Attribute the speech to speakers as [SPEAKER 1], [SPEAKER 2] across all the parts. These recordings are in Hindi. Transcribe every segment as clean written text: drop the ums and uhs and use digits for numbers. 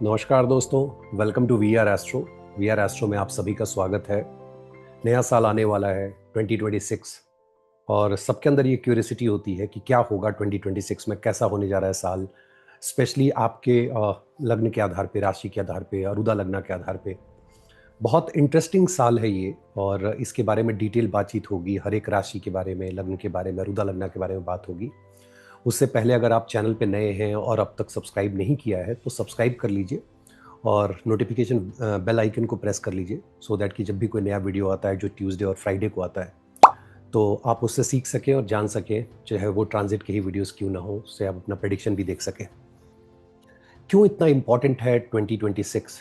[SPEAKER 1] नमस्कार दोस्तों, welcome to We Are Astro. We Are Astro में आप सभी का स्वागत है। नया साल आने वाला है 2026 और सबके अंदर ये क्यूरियोसिटी होती है कि क्या होगा 2026 में, कैसा होने जा रहा है साल। स्पेशली आपके लग्न के आधार पे, राशि के आधार पे, अरुदा लग्न के आधार पे बहुत इंटरेस्टिंग साल है ये। और इसके बारे में डिटेल बातचीत होगी, हर एक राशि के बारे में, लग्न के बारे में, अरुदा लग्न के बारे में बात होगी। उससे पहले अगर आप चैनल पे नए हैं और अब तक सब्सक्राइब नहीं किया है तो सब्सक्राइब कर लीजिए और नोटिफिकेशन बेल आइकन को प्रेस कर लीजिए, सो दैट कि जब भी कोई नया वीडियो आता है जो ट्यूसडे और फ्राइडे को आता है तो आप उससे सीख सकें और जान सकें, चाहे वो ट्रांजिट के ही वीडियोस क्यों ना हो, उससे आप अपना प्रेडिक्शन भी देख सकें। क्यों इतना इम्पॉर्टेंट है 2026?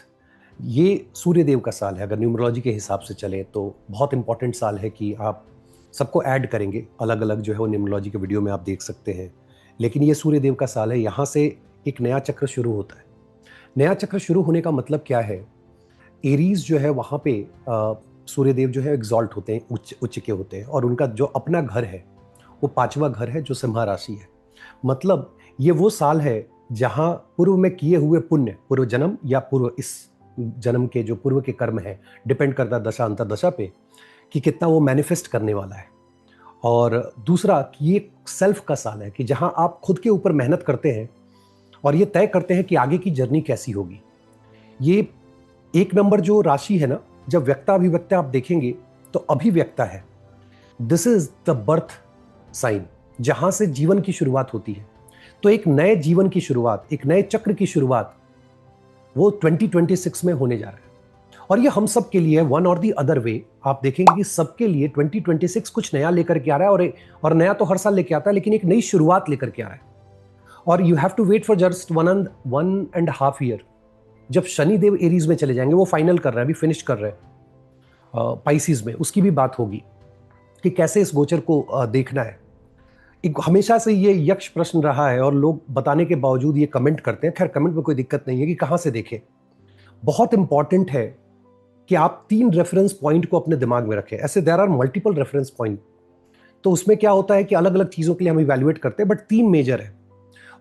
[SPEAKER 1] ये सूर्यदेव का साल है। अगर न्यूमरोलॉजी के हिसाब से चले तो बहुत इंपॉर्टेंट साल है कि आप सबको ऐड करेंगे। अलग अलग जो है वो न्यूमरोलॉजी के वीडियो में आप देख सकते हैं, लेकिन ये सूर्यदेव का साल है। यहाँ से एक नया चक्र शुरू होता है। नया चक्र शुरू होने का मतलब क्या है? एरीज जो है वहाँ पे सूर्यदेव जो है एग्जॉल्ट होते हैं, उच्च के होते हैं, और उनका जो अपना घर है वो पांचवा घर है जो सिंह राशि है। मतलब ये वो साल है जहाँ पूर्व में किए हुए पुण्य, पूर्व जन्म या पूर्व इस जन्म के जो पूर्व के कर्म है, डिपेंड करता है दशा अंतरदशा पे कि कितना वो मैनिफेस्ट करने वाला है। और दूसरा कि ये सेल्फ का साल है कि जहाँ आप खुद के ऊपर मेहनत करते हैं और ये तय करते हैं कि आगे की जर्नी कैसी होगी। ये एक नंबर जो राशि है ना, जब व्यक्ता अभिव्यक्ता आप देखेंगे तो अभिव्यक्ता है। This is the birth sign, जहां से जीवन की शुरुआत होती है। तो एक नए जीवन की शुरुआत, एक नए चक्र की शुरुआत वो 2026 में होने जा रहा है। और ये हम सब के लिए वन और दी अदर वे आप देखेंगे कि सबके लिए 2026 कुछ नया लेकर के आ रहा है। और नया तो हर साल लेके आता है, लेकिन एक नई शुरुआत लेकर के आ रहा है। और you have to wait for just one and half year. जब शनिदेव एरीज में चले जाएंगे, वो फाइनल कर रहे हैं, अभी फिनिश कर रहे हैं पाइसिस में, उसकी भी बात होगी कि कैसे इस गोचर को देखना है। एक हमेशा से ये यक्ष प्रश्न रहा है और लोग बताने के बावजूद ये कमेंट करते हैं। खैर, कमेंट में कोई दिक्कत नहीं है कि कहां से देखें। बहुत इंपॉर्टेंट है कि आप 3 रेफरेंस पॉइंट को अपने दिमाग में रखें। ऐसे there are multiple reference point, तो उसमें क्या होता है कि अलग अलग चीजों के लिए हम इवैल्यूएट करते हैं, बट 3 मेजर है।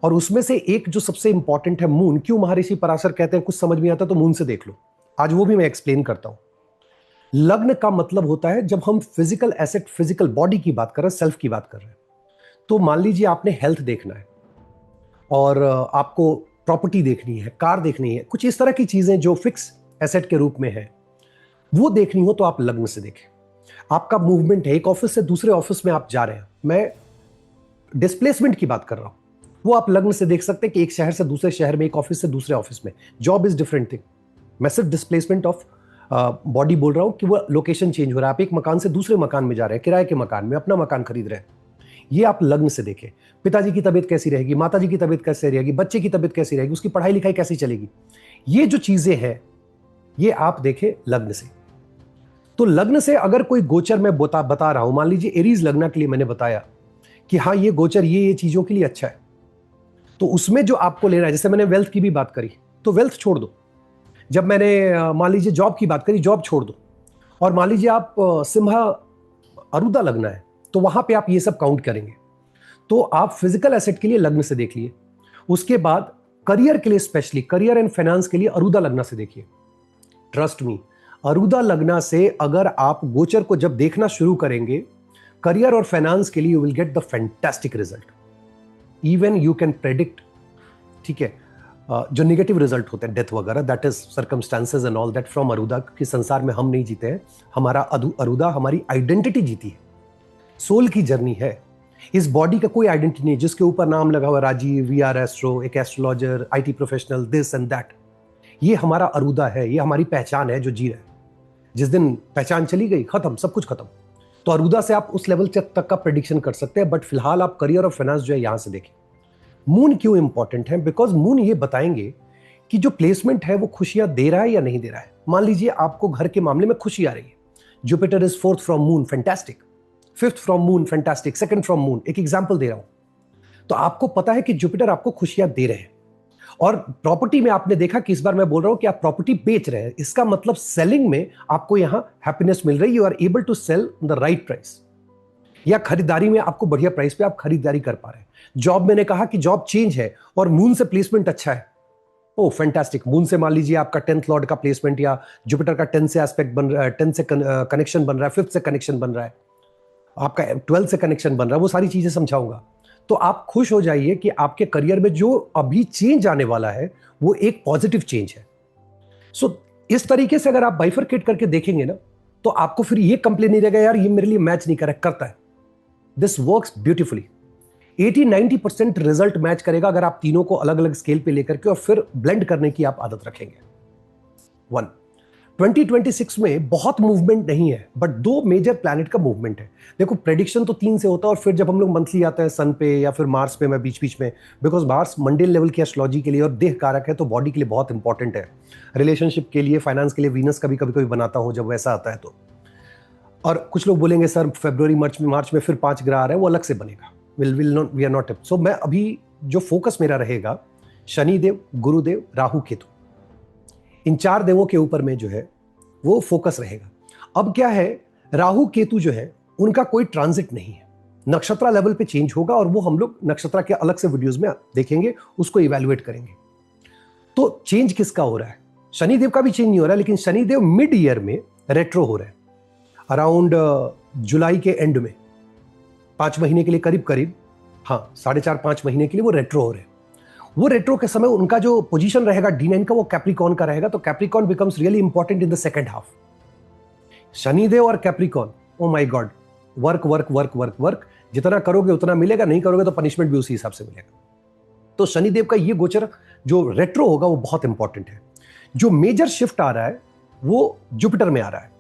[SPEAKER 1] और उसमें से एक जो सबसे इंपॉर्टेंट है मून। क्यों महर्षि पराशर कहते हैं कुछ समझ में आता तो मून से देख लो, आज वो भी मैं एक्सप्लेन करता हूं। लग्न का मतलब होता है जब हम फिजिकल एसेट, फिजिकल बॉडी की बात कर रहे हैं, सेल्फ की बात कर रहे हैं। तो मान लीजिए आपने हेल्थ देखना है और आपको प्रॉपर्टी देखनी है, कार देखनी है, कुछ इस तरह की चीजें जो फिक्स एसेट के रूप में है, वो देखनी हो तो आप लग्न से देखें। आपका मूवमेंट है, एक ऑफिस से दूसरे ऑफिस में आप जा रहे हैं, मैं डिस्प्लेसमेंट की बात कर रहा हूं, वो आप लग्न से देख सकते हैं कि एक शहर से दूसरे शहर में, एक ऑफिस से दूसरे ऑफिस में। जॉब इज डिफरेंट थिंग, मैं सिर्फ डिस्प्लेसमेंट ऑफ बॉडी बोल रहा हूं कि वो लोकेशन चेंज हो रहा है। आप एक मकान से दूसरे मकान में जा रहे हैं, किराए के मकान में अपना मकान खरीद रहे हैं। ये आप लग्न से देखें। पिताजी की तबीयत कैसी रहेगी, माताजी की तबीयत कैसी रहेगी, बच्चे की तबीयत कैसी रहेगी, उसकी पढ़ाई लिखाई कैसी चलेगी, ये जो चीजें हैं ये आप देखें लग्न से। तो लग्न से अगर कोई गोचर मैं बता रहा हूं, मान लीजिए एरीज लग्न के लिए मैंने बताया कि हाँ ये गोचर ये चीजों के लिए अच्छा है, तो उसमें जो आपको लेना है, जैसे मैंने वेल्थ की भी बात करी तो वेल्थ छोड़ दो। जब मैंने मान लीजिए जॉब की बात करी, जॉब छोड़ दो। और मान लीजिए आप सिंह अरुदा लगना है तो वहां पे आप ये सब काउंट करेंगे। तो आप फिजिकल एसेट के लिए लग्न से देख लिए। उसके बाद करियर के लिए, स्पेशली करियर एंड फाइनेंस के लिए अरुदा लगना से देखिए। ट्रस्ट मी, अरुदा लगना से अगर आप गोचर को जब देखना शुरू करेंगे करियर और फाइनेंस के लिए, you will get the fantastic result. Even you can predict, ठीक है, जो नेगेटिव रिजल्ट होते हैं, डेथ वगैरह, that is circumstances and all that from अरुदा। कि संसार में हम नहीं जीते हैं, हमारा अरुदा हमारी आइडेंटिटी जीती है, सोल की जर्नी है। इस बॉडी का कोई आइडेंटिटी नहीं जिसके ऊपर नाम लगा हुआ राजीव, वी आर एस्ट्रो, एक astrologer, IT professional, this and that. ये हमारा अरुदा है, ये हमारी पहचान है जो जी रहे। जिस दिन पहचान चली गई, खत्म, सब कुछ खत्म। तो अरुदा से आप उस लेवल तक का प्रेडिक्शन कर सकते हैं, बट फिलहाल आप करियर और फाइनेंस जो है यहां से देखें। मून क्यों इंपॉर्टेंट है? बिकॉज मून ये बताएंगे कि जो प्लेसमेंट है वो खुशियां दे रहा है या नहीं दे रहा है। मान लीजिए आपको घर के मामले में खुशी आ रही है, Jupiter is 4th from moon, fantastic. 5th from moon, fantastic. 2nd from moon, एक एग्जाम्पल दे रहा हूं। तो आपको पता है कि जुपिटर आपको खुशियां दे रहे हैं। और प्रॉपर्टी में आपने देखा कि इस बार मैं बोल रहा हूं कि आप प्रॉपर्टी बेच रहे हैं, इसका मतलब सेलिंग में आपको यहां हैप्पीनेस मिल रही है। You are able to sell the right price, या खरीदारी में आपको बढ़िया प्राइस पे आप खरीदारी कर पा रहे हैं। जॉब मैंने कहा कि जॉब चेंज है और मून से प्लेसमेंट अच्छा है, ओ फैंटास्टिक, मून से मान लीजिए आपका 10th लॉर्ड का प्लेसमेंट या जुपिटर का 10 से एस्पेक्ट बन रहा है, 10 से कनेक्शन बन रहा है, 5th से कनेक्शन बन रहा है, आपका 12 से कनेक्शन बन रहा है, वो सारी चीजें समझाऊंगा। तो आप खुश हो जाइए कि आपके करियर में जो अभी चेंज आने वाला है वो एक पॉजिटिव चेंज है। सो इस तरीके से अगर आप बाइफरकेट करके देखेंगे ना, तो आपको फिर ये कंप्लेन नहीं रहेगा यार ये मेरे लिए मैच नहीं करता है। This works beautifully. 80-90% result match करेगा अगर आप तीनों को अलग अलग स्केल पे लेकर के और फिर ब्लेंड करने की आप आदत रखेंगे। 2026 में बहुत मूवमेंट नहीं है, बट 2 मेजर प्लैनेट का मूवमेंट है। देखो प्रेडिक्शन तो 3 से होता है, और फिर जब हम लोग मंथली आता है सन पे या फिर मार्स पे, मैं बीच बीच में, बिकॉज मार्स मंडेल लेवल की एस्ट्रोलॉजी के लिए और देह कारक है, तो बॉडी के लिए बहुत इंपॉर्टेंट है। रिलेशनशिप के लिए, फाइनेंस के लिए वीनस कभी कभी बनाता हूं जब वैसा आता है तो। और कुछ लोग बोलेंगे सर फरवरी मार्च में फिर 5 ग्रह आ रहे हैं, वो अलग से बनेगा। We are not. सो मैं अभी जो फोकस मेरा रहेगा, शनिदेव, गुरुदेव, राहु, केतु, इन 4 देवों के ऊपर में जो है वो फोकस रहेगा। अब क्या है, राहु केतु जो है उनका कोई ट्रांजिट नहीं है, नक्षत्र लेवल पे चेंज होगा, और वो हम लोग नक्षत्र के अलग से वीडियोस में देखेंगे, उसको इवैल्यूएट करेंगे। तो चेंज किसका हो रहा है? शनिदेव का भी चेंज नहीं हो रहा है, लेकिन शनिदेव मिड ईयर में रेट्रो हो रहे हैं, अराउंड जुलाई के एंड में 5 महीने के लिए करीब, हाँ 4.5-5 महीने के लिए वो रेट्रो हो रहे हैं। वो रेट्रो के समय उनका जो पोजीशन रहेगा D9 का, वो कैप्रिकॉन का रहेगा, तो Capricorn becomes really important in the second half. Shanidev और Capricorn, oh my God, work work work work work, जितना करोगे उतना मिलेगा, नहीं करोगे तो पनिशमेंट भी उसी हिसाब से मिलेगा। तो शनिदेव का ये गोचर जो रेट्रो होगा वो बहुत इंपॉर्टेंट है। जो मेजर शिफ्ट आ रहा है वो जुपिटर में आ रहा है।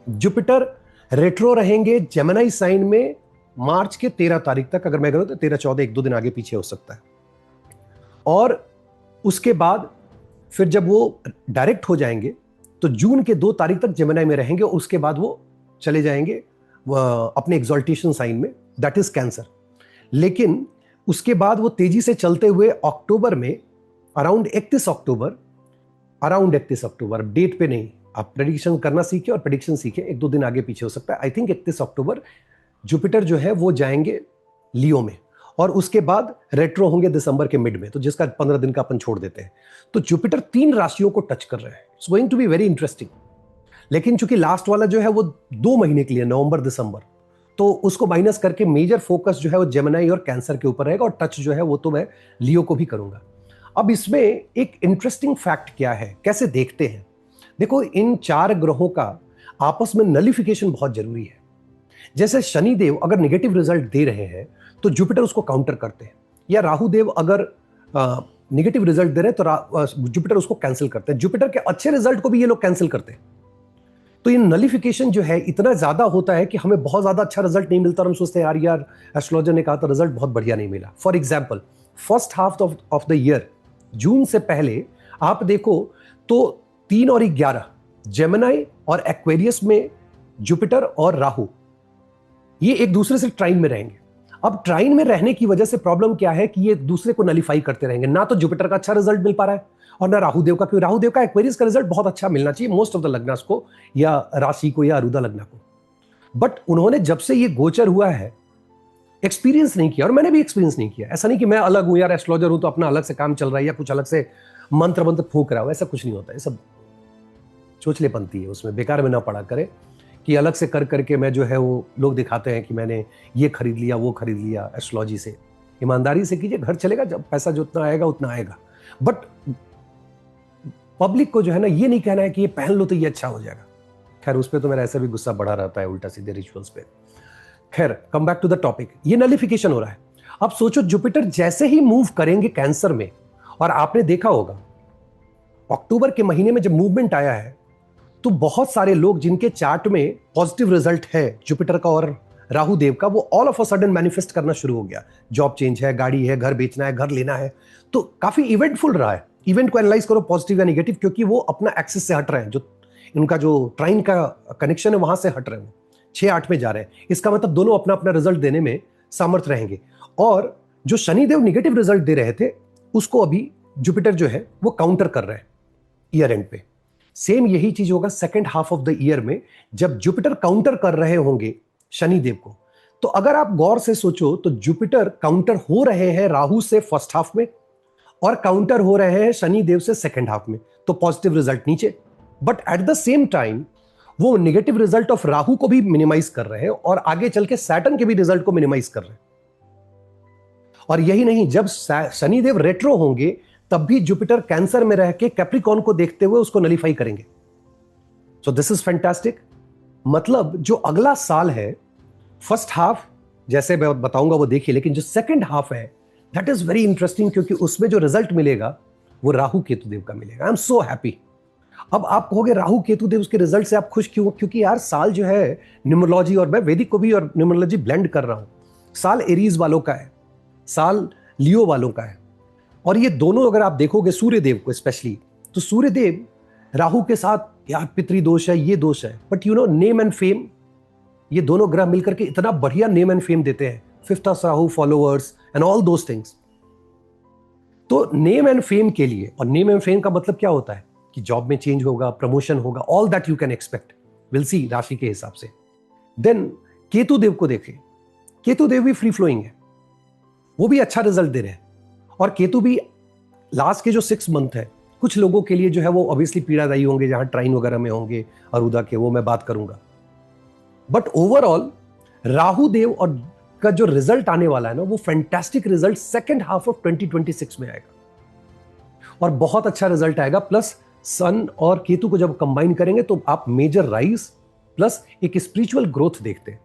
[SPEAKER 1] जुपिटर रेट्रो रहेंगे जेमिनी साइन में मार्च के 13 तारीख तक, अगर मैं करूं तो 13-14, 1-2 दिन आगे पीछे हो सकता है। और उसके बाद फिर जब वो डायरेक्ट हो जाएंगे तो जून के 2 तारीख तक जेमिनी में रहेंगे, और उसके बाद वो चले जाएंगे अपने एक्सॉल्टेशन साइन में, दैट इज कैंसर। लेकिन उसके बाद वो तेजी से चलते हुए अक्टूबर में अराउंड 31 अक्टूबर, डेट पे नहीं, आप प्रेडिक्शन करना सीखे और प्रेडिक्शन सीखे, 1-2 दिन आगे पीछे हो सकता है। आई थिंक 31 अक्टूबर जुपिटर जो है वो जाएंगे लियो में, और उसके बाद रेट्रो होंगे दिसंबर के मिड में, तो जिसका 15 दिन का अपन छोड़ देते हैं। तो जुपिटर 3 राशियों को टच कर रहे हैं। It's going to be very interesting. लेकिन चूंकि लास्ट वाला जो है वो 2 महीने के लिए, नवंबर दिसंबर, तो उसको माइनस करके मेजर फोकस जो है वो जेमिनी और कैंसर के ऊपर रहेगा, और टच जो है वो तो मैं लियो को भी करूंगा। अब इसमें एक इंटरेस्टिंग फैक्ट क्या है, कैसे देखते हैं? देखो, इन 4 ग्रहों का आपस में नलिफिकेशन बहुत जरूरी है। जैसे शनिदेव अगर नेगेटिव रिजल्ट दे रहे हैं तो जुपिटर उसको काउंटर करते हैं, या राहुदेव अगर नेगेटिव रिजल्ट दे रहे हैं तो जुपिटर उसको कैंसिल करते हैं। जुपिटर के अच्छे रिजल्ट को भी ये लोग कैंसिल करते हैं। तो ये नलिफिकेशन जो है इतना ज्यादा होता है कि हमें बहुत ज्यादा अच्छा रिजल्ट नहीं मिलता, और हम सोचते हैं यार एस्ट्रोलॉजर ने कहा था रिजल्ट बहुत बढ़िया नहीं मिला। For example, first half of the year, जून से पहले आप देखो तो 3 और 11 जेमिनी और एक्वेरियस में जुपिटर और राहु ये एक दूसरे से ट्राइन में रहेंगे। अब ट्राइन में रहने की वजह से प्रॉब्लम क्या है कि ये एक दूसरे को नलिफाई करते रहेंगे। ना तो जुपिटर का अच्छा रिजल्ट मिल पा रहा है और ना राहुदेव का, क्योंकि राहुदेव का एक्वेरियस का रिजल्ट बहुत अच्छा मिलना चाहिए मोस्ट ऑफ द लग्नास को, या राशि को, या अरुदा लग्ना को। बट उन्होंने जब से ये गोचर हुआ है एक्सपीरियंस नहीं किया, और मैंने भी एक्सपीरियंस नहीं किया। ऐसा नहीं कि मैं अलग हूं यार, एस्ट्रोलॉजर हूं तो अपना अलग से काम चल रहा है या कुछ अलग से मंत्र फूंक रहा हो, ऐसा कुछ नहीं होता। ये सब चोचले बनती है, उसमें बेकार में ना पड़ा करे कि अलग से कर करके मैं जो है वो लोग दिखाते हैं कि मैंने ये खरीद लिया वो खरीद लिया। एस्ट्रोलॉजी से ईमानदारी से कीजिए, घर चलेगा, जब पैसा जितना आएगा उतना आएगा। बट पब्लिक को जो है ना ये नहीं कहना है कि ये पहन लो तो ये अच्छा हो जाएगा। खैर उस पर तो मेरा ऐसा भी गुस्सा बढ़ा रहता है उल्टा सीधे रिचुअल्स पे। खैर come back to the topic, ये नलिफिकेशन हो रहा है। अब सोचो जुपिटर जैसे ही मूव करेंगे कैंसर में, और आपने देखा होगा अक्टूबर के महीने में जब मूवमेंट आया है तो बहुत सारे लोग जिनके चार्ट में पॉजिटिव रिजल्ट है जुपिटर का और राहु देव का, वो all of a sudden manifest करना शुरू हो गया। जॉब चेंज है, गाड़ी है, घर बेचना है, घर लेना है, तो काफी इवेंटफुल रहा है। इवेंट को एनालाइज करो पॉजिटिव या नेगेटिव, क्योंकि वो अपना एक्सिस से हट रहे हैं, जो इनका जो ट्राइन का कनेक्शन है वहां से हट रहे हैं, 6-8 में जा रहे हैं। इसका मतलब दोनों अपना अपना रिजल्ट देने में सामर्थ रहेंगे। और जो शनिदेव नेगेटिव रिजल्ट दे रहे थे उसको अभी जुपिटर जो है वो काउंटर कर रहे हैं ईयर एंड पे। सेम यही चीज होगा second half of the year में, जब जुपिटर काउंटर कर रहे होंगे शनिदेव को। तो अगर आप गौर से सोचो तो जुपिटर काउंटर हो रहे हैं राहु से फर्स्ट हाफ में, और काउंटर हो रहे हैं शनि देव से सेकेंड हाफ में, तो पॉजिटिव रिजल्ट नीचे। But at the same time वो नेगेटिव रिजल्ट ऑफ राहु को भी मिनिमाइज कर रहे हैं और आगे चल के सैटर्न के भी रिजल्ट को मिनिमाइज कर रहे हैं। और यही नहीं, जब शनिदेव रेट्रो होंगे तब भी जुपिटर कैंसर में रह के कैप्रिकॉर्न को देखते हुए उसको नलीफाई करेंगे। So this is fantastic. मतलब जो अगला साल है, फर्स्ट हाफ जैसे मैं बताऊंगा वो देखिए, लेकिन जो सेकंड हाफ है दैट इज वेरी इंटरेस्टिंग, क्योंकि उसमें जो रिजल्ट मिलेगा वो राहु केतु देव का मिलेगा। I am so happy. अब आप कहोगे राहु केतु देव उसके रिजल्ट से आप खुश क्यों? क्योंकि यार साल जो है न्यूमरोलॉजी, और मैं वैदिक को भी और न्यूमरोलॉजी ब्लेंड कर रहा हूं, साल एरीज वालों का है, साल लियो वालों का है। और ये दोनों अगर आप देखोगे सूर्य देव को स्पेशली, तो सूर्य देव राहु के साथ यार पितृ दोष है, ये दोष है, but you know name and fame, ये दोनों ग्रह मिलकर के इतना बढ़िया नेम एंड फेम देते हैं, fifth house Rahu, followers and all those things. तो नेम एंड फेम के लिए, और नेम एंड फेम का मतलब क्या होता है कि जॉब में चेंज होगा, प्रमोशन होगा, all that you can expect, will see राशि के हिसाब से। देन केतु देव को देखें, केतु देव भी फ्री फ्लोइंग है, वो भी अच्छा रिजल्ट दे रहे हैं। और केतु भी लास्ट के जो 6 मंथ है कुछ लोगों के लिए जो है वो ऑब्वियसली पीड़ादायी होंगे, जहां ट्राइन वगैरह में होंगे अरुदा के, वो मैं बात करूंगा। बट ओवरऑल राहु देव और का जो रिजल्ट आने वाला है ना, वो fantastic result second half of 2026 में आएगा और बहुत अच्छा रिजल्ट आएगा। प्लस सन और केतु को जब कंबाइन करेंगे तो आप मेजर राइज प्लस एक स्पिरिचुअल ग्रोथ देखते हैं।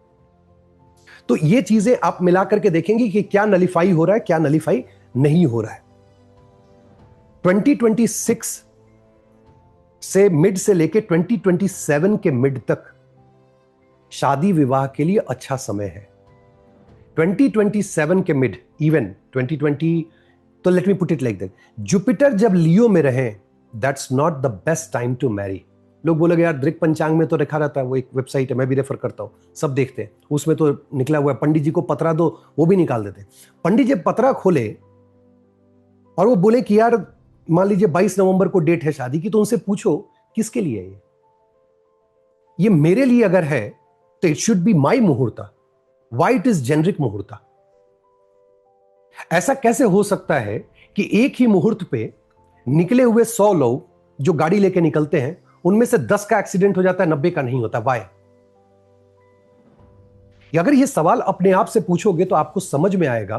[SPEAKER 1] तो ये चीजें आप मिला करके देखेंगे कि क्या नलीफाई हो रहा है, क्या नलीफाई नहीं हो रहा है। 2026 से मिड से लेके 2027 के मिड तक शादी विवाह के लिए अच्छा समय है। 2027 के मिड, इवन 2020, तो let me put it like that, Jupiter जब लियो में रहे, that's not the best time to marry. लोग बोलेंगे यार दृक पंचांग में तो लिखा रहता है, वो एक वेबसाइट है, मैं भी रेफर करता हूं, सब देखते हैं, उसमें तो निकला हुआ है, पंडित जी को पतरा दो वो भी निकाल देते हैं। पंडित जी पतरा खोले और वो बोले कि यार मान लीजिए 22 नवंबर को डेट है शादी की, तो उनसे पूछो किसके लिए है ये मेरे लिए अगर है तो इट शुड बी माई मुहूर्ता, व्हाई इट इज जेनरिक मुहूर्ता। ऐसा कैसे हो सकता है कि एक ही मुहूर्त पे निकले हुए 100 लोग जो गाड़ी लेके निकलते हैं, उनमें से 10 का एक्सीडेंट हो जाता है, 90 का नहीं होता, वाई? अगर ये सवाल अपने आप से पूछोगे तो आपको समझ में आएगा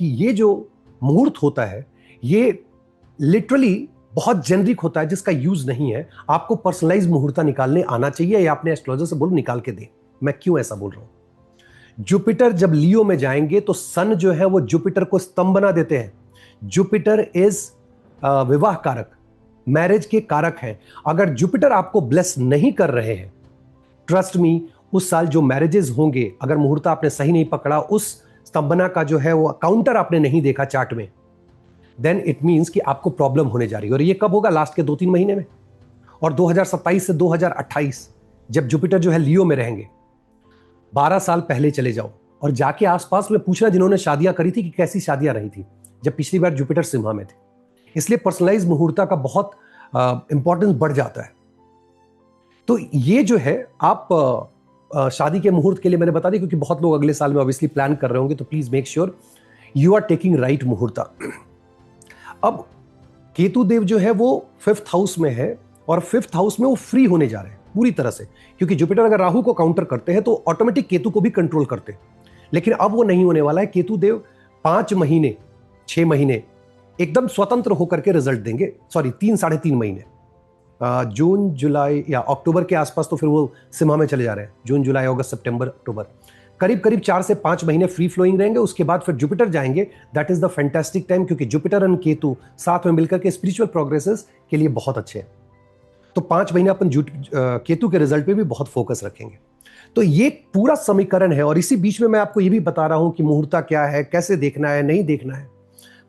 [SPEAKER 1] कि ये जो मुहूर्त होता है ये लिटरली बहुत जेनरिक होता है, जिसका यूज नहीं है। आपको पर्सनलाइज मुहूर्ता निकालने आना चाहिए, या अपने एस्ट्रोलॉजर से बोलो निकाल के दे। मैं क्यों ऐसा बोल रहा हूं? जुपिटर जब लियो में जाएंगे तो सन जो है वो जुपिटर को स्तंभ बना देते हैं। जुपिटर इज विवाह कारक, मैरिज के कारक है। अगर जुपिटर आपको ब्लेस नहीं कर रहे हैं, ट्रस्ट मी, उस साल जो मैरिजेस होंगे, अगर मुहूर्त आपने सही नहीं पकड़ा, उस स्तंभना का जो है वो काउंटर आपने नहीं देखा चार्ट में, देन इट मींस कि आपको प्रॉब्लम होने जा रही है। और ये कब होगा? लास्ट के 2-3 महीने में। और 2027 से 2028 जब जुपिटर जो है लियो में रहेंगे, 12 साल पहले चले जाओ और जाके आसपास में पूछना जिन्होंने शादियां करी थी कि कैसी शादियां रही थी जब पिछली बार जुपिटर सिंहा में थे। इसलिए पर्सनलाइज मुहूर्ता का बहुत इंपॉर्टेंस बढ़ जाता है। तो ये जो है आप शादी के मुहूर्त के लिए मैंने बता दी, क्योंकि बहुत लोग अगले साल में ऑब्वियसली प्लान कर रहे होंगे, तो please make sure you are taking right मुहूर्ता। अब केतु देव जो है वो 5th हाउस में है, और 5th हाउस में वो फ्री होने जा रहे हैं पूरी तरह से, क्योंकि जुपिटर अगर राहु को काउंटर करते हैं तो ऑटोमेटिक केतु को भी कंट्रोल करते हैं। लेकिन अब वो नहीं होने वाला है। केतु देव 5 महीने 6 महीने एकदम स्वतंत्र होकर के रिजल्ट देंगे, सॉरी 3-3.5 महीने, जून जुलाई या अक्टूबर के आसपास तो फिर वो सिम्हा में चले जा रहे हैं। जून जुलाई अगस्त सितंबर अक्टूबर, करीब करीब 4 से 5 महीने फ्री फ्लोइंग रहेंगे। उसके बाद फिर जुपिटर जाएंगे, that is the fantastic time, क्योंकि जुपिटर एंड केतु साथ में मिलकर के स्पिरिचुअल प्रोग्रेसेस के लिए बहुत अच्छे हैं। तो 5 महीने अपन केतु के रिजल्ट पे भी बहुत फोकस रखेंगे। तो ये पूरा समीकरण है। और इसी बीच में मैं आपको ये भी बता रहा हूं कि मुहूर्ता क्या है, कैसे देखना है, नहीं देखना है,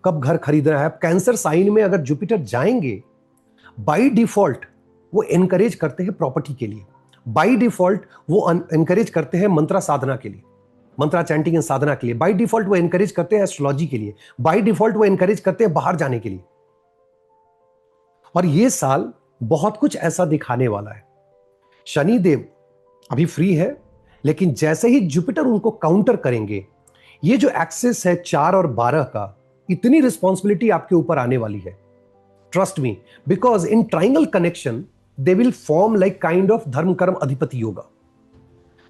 [SPEAKER 1] कब घर खरीदना है। कैंसर साइन में अगर जुपिटर जाएंगे, बाय डिफॉल्ट वो एनकरेज करते हैं प्रॉपर्टी के लिए, बाय डिफॉल्ट वो एनकरेज करते हैं मंत्रा साधना के लिए, मंत्रा चैंटिंग एंड साधना के लिए, बाय डिफॉल्ट वो एनकरेज करते हैं एस्ट्रोलॉजी के लिए, बाय डिफॉल्ट वो एनकरेज करते हैं बाहर जाने के लिए। और ये साल बहुत कुछ ऐसा दिखाने वाला है। शनि देव अभी फ्री है, लेकिन जैसे ही जुपिटर उनको काउंटर करेंगे, ये जो एक्सेस है 4 और 12 का, इतनी रिस्पॉन्सिबिलिटी आपके ऊपर आने वाली है, trust me, because in triangle connection they will form like kind of dharma karma adhipati yoga.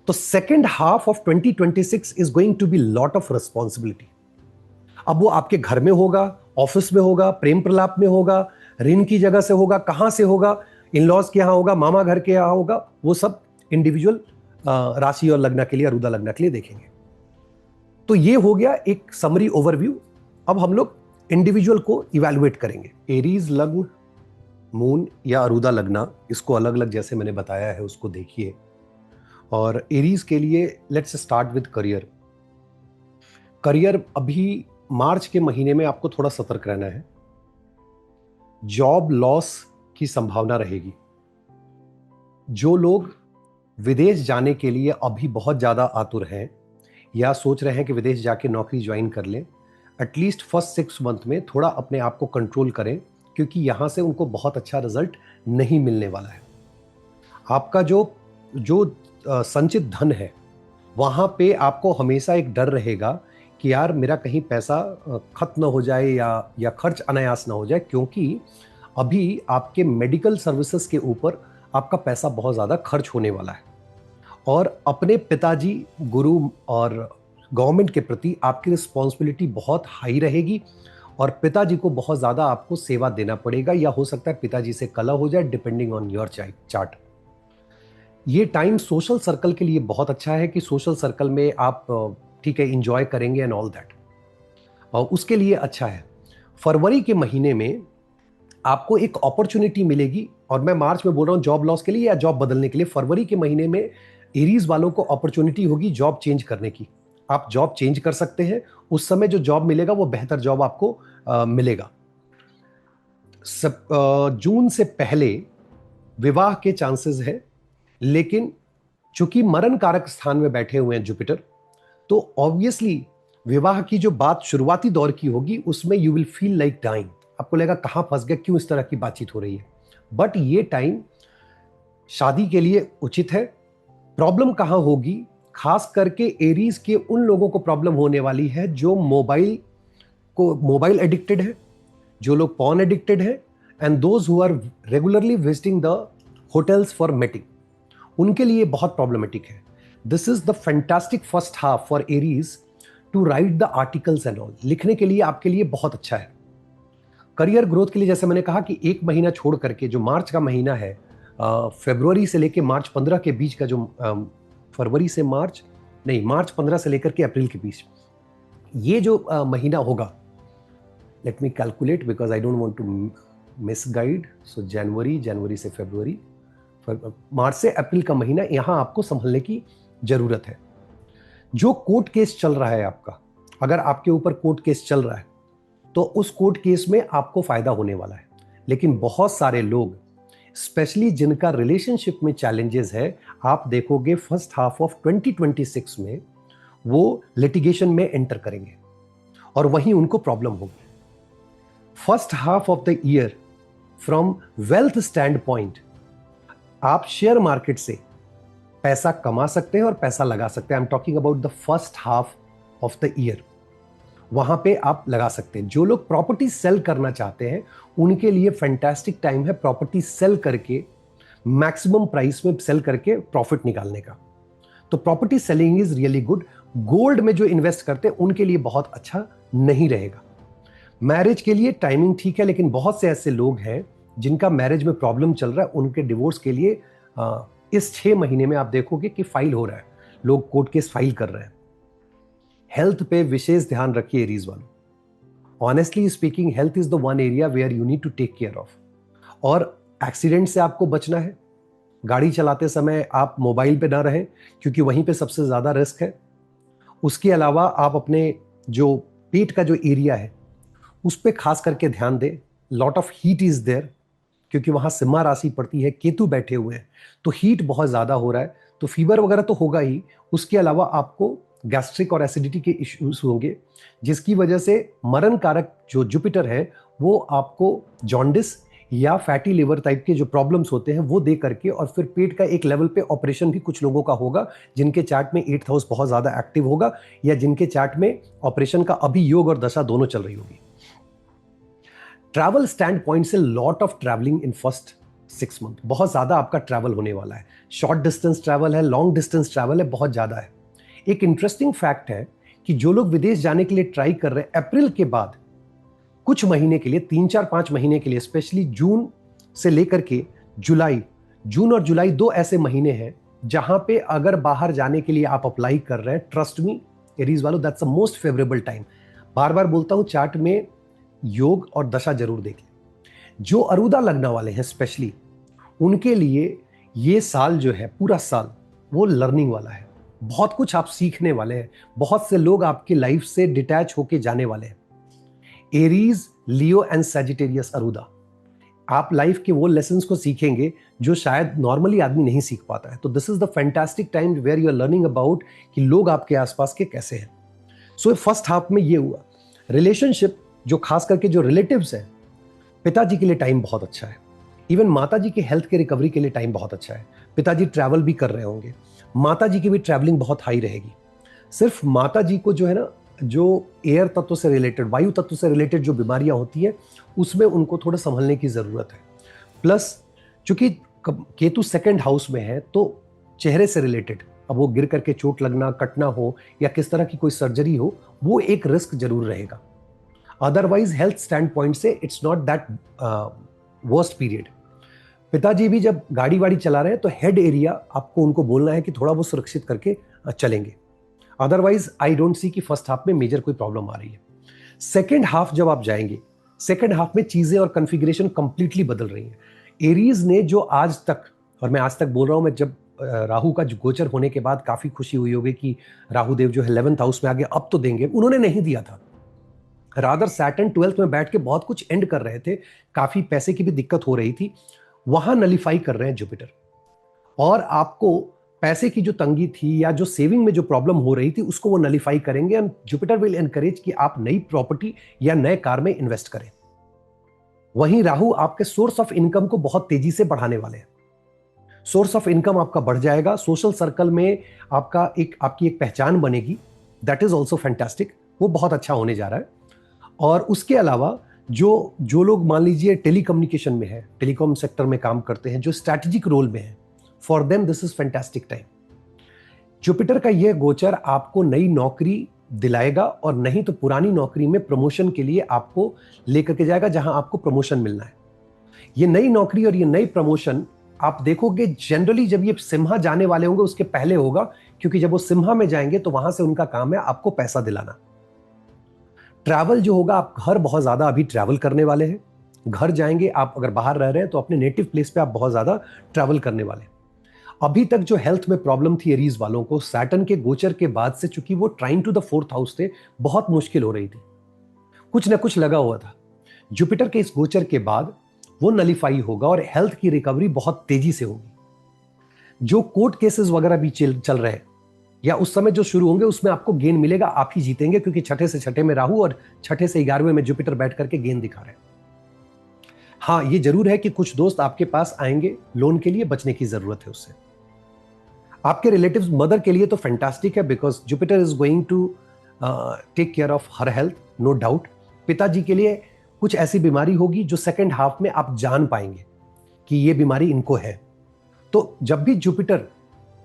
[SPEAKER 1] तो second half of 2026 is going to be lot of responsibility. अब वो आपके घर में होगा, ऑफिस में होगा, प्रेम प्रलाप में होगा, ऋण की जगह से होगा, कहां से होगा, इन लॉज के यहां होगा, मामा घर के यहां होगा, वो सब इंडिविजुअल राशि और लग्न के लिए, अरुदा लग्न के लिए देखेंगे। तो ये हो गया एक समरी ओवरव्यू। अब हम लोग इंडिविजुअल को इवैल्यूएट करेंगे। एरीज लग्न, मून या अरुदा लग्न, इसको अलग अलग जैसे मैंने बताया है उसको देखिए। और एरीज के लिए let's start with career. Career अभी मार्च के महीने में आपको थोड़ा सतर्क रहना है। जॉब लॉस की संभावना रहेगी। जो लोग विदेश जाने के लिए अभी बहुत ज्यादा आतुर हैं या सोच रहे हैं कि विदेश जाके नौकरी ज्वाइन कर लें, एटलीस्ट फर्स्ट 6 मंथ में थोड़ा अपने आप को कंट्रोल करें, क्योंकि यहां से उनको बहुत अच्छा रिजल्ट नहीं मिलने वाला है। आपका जो संचित धन है वहां पे आपको हमेशा एक डर रहेगा कि यार मेरा कहीं पैसा खत्म ना हो जाए या खर्च अनायास ना हो जाए, क्योंकि अभी आपके मेडिकल सर्विसेज के ऊपर आपका पैसा बहुत ज़्यादा खर्च होने वाला है। और अपने पिताजी, गुरु और गवर्नमेंट के प्रति आपकी रिस्पॉन्सिबिलिटी बहुत हाई रहेगी और पिताजी को बहुत ज़्यादा आपको सेवा देना पड़ेगा, या हो सकता है पिताजी से कलह हो जाए, डिपेंडिंग ऑन योर चार्ट। ये टाइम सोशल सर्कल के लिए बहुत अच्छा है कि सोशल सर्कल में आप ठीक है इंजॉय करेंगे एंड ऑल दैट, और उसके लिए अच्छा है। फरवरी के महीने में आपको एक अपॉर्चुनिटी मिलेगी, और मैं मार्च में बोल रहा हूँ जॉब लॉस के लिए या जॉब बदलने के लिए। फरवरी के महीने में एरीज वालों को अपॉर्चुनिटी होगी जॉब चेंज करने की। आप जॉब चेंज कर सकते हैं। उस समय जो जॉब मिलेगा वो बेहतर जॉब आपको मिलेगा। जून से पहले विवाह के चांसेस है, लेकिन चूंकि मरण कारक स्थान में बैठे हुए हैं जुपिटर, तो ऑब्वियसली विवाह की जो बात शुरुआती दौर की होगी उसमें you will feel like dying. आपको लगेगा कहां फंस गया, क्यों इस तरह की बातचीत हो रही है। बट ये टाइम शादी के लिए उचित है। प्रॉब्लम कहां होगी, खास करके एरीज के उन लोगों को प्रॉब्लम होने वाली है जो मोबाइल एडिक्टेड है, जो लोग पॉर्न एडिक्टेड है, and those who are regularly visiting the hotels for meeting, उनके लिए बहुत प्रॉब्लमेटिक है। This is the fantastic first half for Aries to write the articles and all. लिखने के लिए आपके लिए बहुत अच्छा है। करियर ग्रोथ के लिए जैसे मैंने कहा कि एक महीना छोड़ करके जो मार्च का महीना है, फरवरी से लेके मार्च 15 के बीच का जो मार्च 15 से लेकर के अप्रैल के बीच, ये जो महीना होगा, let me calculate because I don't want to misguide. सो जनवरी से फरवरी, मार्च से अप्रैल का महीना, यहां आपको संभलने की जरूरत है। जो कोर्ट केस चल रहा है आपका, अगर आपके ऊपर कोर्ट केस चल रहा है तो उस कोर्ट केस में आपको फायदा होने वाला है। लेकिन बहुत सारे लोग, स्पेशली जिनका रिलेशनशिप में चैलेंजेस है, आप देखोगे फर्स्ट हाफ ऑफ 2026 में वो लिटिगेशन में एंटर करेंगे और वहीं उनको प्रॉब्लम होगी। First half of the year from wealth stand point आप शेयर मार्केट से पैसा कमा सकते हैं और पैसा लगा सकते हैं। आई am talking about the first half of the year, वहां पे आप लगा सकते हैं। जो लोग प्रॉपर्टी सेल करना चाहते हैं उनके लिए फैंटास्टिक टाइम है प्रॉपर्टी सेल करके मैक्सिमम प्राइस में सेल करके प्रॉफिट निकालने का। तो property selling is really good. Gold में जो इन्वेस्ट करते हैं उनके लिए बहुत अच्छा नहीं रहेगा। मैरिज के लिए टाइमिंग ठीक है, लेकिन बहुत से ऐसे लोग हैं जिनका मैरिज में प्रॉब्लम चल रहा है, उनके डिवोर्स के लिए इस 6 महीने में आप देखोगे कि फाइल हो रहा है, लोग कोर्ट केस फाइल कर रहे हैं। हेल्थ पे विशेष ध्यान रखिए एरीज वालों। Honestly speaking, health is the one area where you need to take care of. और एक्सीडेंट से आपको बचना है। गाड़ी चलाते समय आप मोबाइल पे ना रहें, क्योंकि वहीं पे सबसे ज्यादा रिस्क है। उसके अलावा आप अपने जो पेट का जो एरिया है उस पर खास करके ध्यान दें। Lot of heat is there, क्योंकि वहां सिम्हा राशि पड़ती है, केतु बैठे हुए हैं, तो हीट बहुत ज्यादा हो रहा है, तो फीवर वगैरह तो होगा ही। उसके अलावा आपको गैस्ट्रिक और एसिडिटी के इश्यूज होंगे, जिसकी वजह से मरण कारक जो जुपिटर है वो आपको जॉन्डिस या फैटी लिवर टाइप के जो प्रॉब्लम्स होते हैं वो दे करके, और फिर पेट का एक लेवल पे ऑपरेशन भी कुछ लोगों का होगा जिनके चार्ट में 8th हाउस बहुत ज्यादा एक्टिव होगा, या जिनके चार्ट में ऑपरेशन का अभी योग और दशा दोनों चल रही होगी। ट्रैवल स्टैंड पॉइंट से lot of travelling in first 6 month, बहुत ज्यादा आपका ट्रैवल होने वाला है। शॉर्ट डिस्टेंस ट्रैवल है, लॉन्ग डिस्टेंस ट्रैवल है, बहुत ज्यादा है। एक इंटरेस्टिंग फैक्ट है कि जो लोग विदेश जाने के लिए ट्राई कर रहे हैं अप्रैल के बाद कुछ महीने के लिए, 3 4 5 महीने के लिए, स्पेशली जून से लेकर के जुलाई, जून और जुलाई 2 ऐसे महीने हैं जहां पे अगर बाहर जाने के लिए आप अप्लाई कर रहे हैं, ट्रस्ट मी एरीज वालों, that's the most favourable time. बार बार बोलता हूं, चार्ट में योग और दशा जरूर देखें। जो अरुदा लगने वाले हैं स्पेशली, उनके लिए ये साल जो है, पूरा साल वो लर्निंग वाला है। बहुत कुछ आप सीखने वाले हैं, बहुत से लोग आपकी लाइफ से डिटैच होके जाने वाले हैं। एरीज, लियो एंड सैजिटेरियस अरुदा, आप लाइफ के वो लेसन्स को सीखेंगे जो शायद नॉर्मली आदमी नहीं सीख पाता है। तो this is the fantastic time where you are learning about कि लोग आपके आसपास के कैसे हैं। सो फर्स्ट हाफ में ये हुआ। रिलेशनशिप, जो खास करके जो रिलेटिव्स हैं, पिताजी के लिए टाइम बहुत अच्छा है। इवन माता जी की हेल्थ के रिकवरी के लिए टाइम बहुत अच्छा है। पिताजी ट्रैवल भी कर रहे होंगे, माता जी की भी ट्रैवलिंग बहुत हाई रहेगी। सिर्फ माता जी को जो है ना, जो एयर तत्व से रिलेटेड, वायु तत्व से रिलेटेड जो बीमारियां होती है, उसमें उनको थोड़ा संभलने की जरूरत है। प्लस चूंकि केतु सेकंड हाउस में है, तो चेहरे से रिलेटेड, अब वो गिर करके चोट लगना, कटना हो या किस तरह की कोई सर्जरी हो, वो एक रिस्क जरूर रहेगा। अदरवाइज हेल्थ स्टैंड पॉइंट से it's not that worst period. पिताजी भी जब गाड़ी वाड़ी चला रहे हैं तो हेड एरिया आपको उनको बोलना है कि थोड़ा वो सुरक्षित करके चलेंगे। अदरवाइज आई डोंट सी कि फर्स्ट हाफ में मेजर कोई प्रॉब्लम आ रही है। सेकेंड हाफ जब आप जाएंगे, सेकेंड हाफ में चीजें और कन्फिग्रेशन कंप्लीटली बदल रही हैं। एरीज ने जो आज तक, और मैं आज तक बोल रहा हूं, मैं जब राहु का गोचर होने के बाद काफी खुशी हुई होगी कि राहु देव जो है 11th हाउस में आगे अब तो देंगे, उन्होंने नहीं दिया था। रादर सैटर्न 12th में बैठ के बहुत कुछ एंड कर रहे थे, काफी पैसे की भी दिक्कत हो रही थी, वहां नलीफाई कर रहे हैं जुपिटर। और आपको पैसे की जो तंगी थी या जो सेविंग में जो प्रॉब्लम हो रही थी, उसको वो नलीफाई करेंगे। एंड जुपिटर विल एनकरेज कि आप नई प्रॉपर्टी या नए कार में इन्वेस्ट करें। वहीं राहु आपके सोर्स ऑफ इनकम को बहुत तेजी से बढ़ाने वाले हैं। सोर्स ऑफ इनकम आपका बढ़ जाएगा, सोशल सर्कल में आपकी एक पहचान बनेगी, दैट इज ऑल्सो फैंटास्टिक, वो बहुत अच्छा होने जा रहा है। और उसके अलावा जो लोग मान लीजिए टेलीकम्युनिकेशन में है, टेलीकॉम सेक्टर में काम करते हैं, जो स्ट्रैटेजिक रोल में है, for them this is fantastic time. Jupiter का यह गोचर आपको नई नौकरी दिलाएगा, और नहीं तो पुरानी नौकरी में प्रमोशन के लिए आपको लेकर के जाएगा, जहां आपको प्रमोशन मिलना है। ये नई नौकरी और ये नई प्रमोशन आप देखोगे जनरली जब ये सिम्हा जाने वाले होंगे उसके पहले होगा, क्योंकि जब वो सिम्हा में जाएंगे तो वहां से उनका काम है आपको पैसा दिलाना। ट्रैवल जो होगा, आप घर बहुत ज्यादा अभी ट्रैवल करने वाले हैं। घर जाएंगे आप, अगर बाहर रह रहे हैं तो अपने नेटिव प्लेस पे आप बहुत ज्यादा ट्रैवल करने वाले हैं। अभी तक जो हेल्थ में प्रॉब्लम थी एरीज वालों को, सैटर्न के गोचर के बाद से, चूंकि वो trying to the 4th house थे, बहुत मुश्किल हो रही थी, कुछ ना कुछ लगा हुआ था। जुपिटर के इस गोचर के बाद वो नलीफाई होगा और हेल्थ की रिकवरी बहुत तेजी से होगी। जो कोर्ट केसेस वगैरह भी चल रहे हैं या उस समय जो शुरू होंगे, उसमें आपको गेन मिलेगा, आप ही जीतेंगे, क्योंकि छठे से छठे में राहु और छठे से 11वें में जुपिटर बैठ करके गेन दिखा रहे हैं। हाँ, ये जरूर है कि कुछ दोस्त आपके पास आएंगे लोन के लिए, बचने की जरूरत है उससे। आपके रिलेटिव्स, मदर के लिए तो फैंटास्टिक है, because Jupiter is going to take care of her health, no doubt. पिताजी के लिए कुछ ऐसी बीमारी होगी जो सेकेंड हाफ में आप जान पाएंगे कि ये बीमारी इनको है। तो जब भी जुपिटर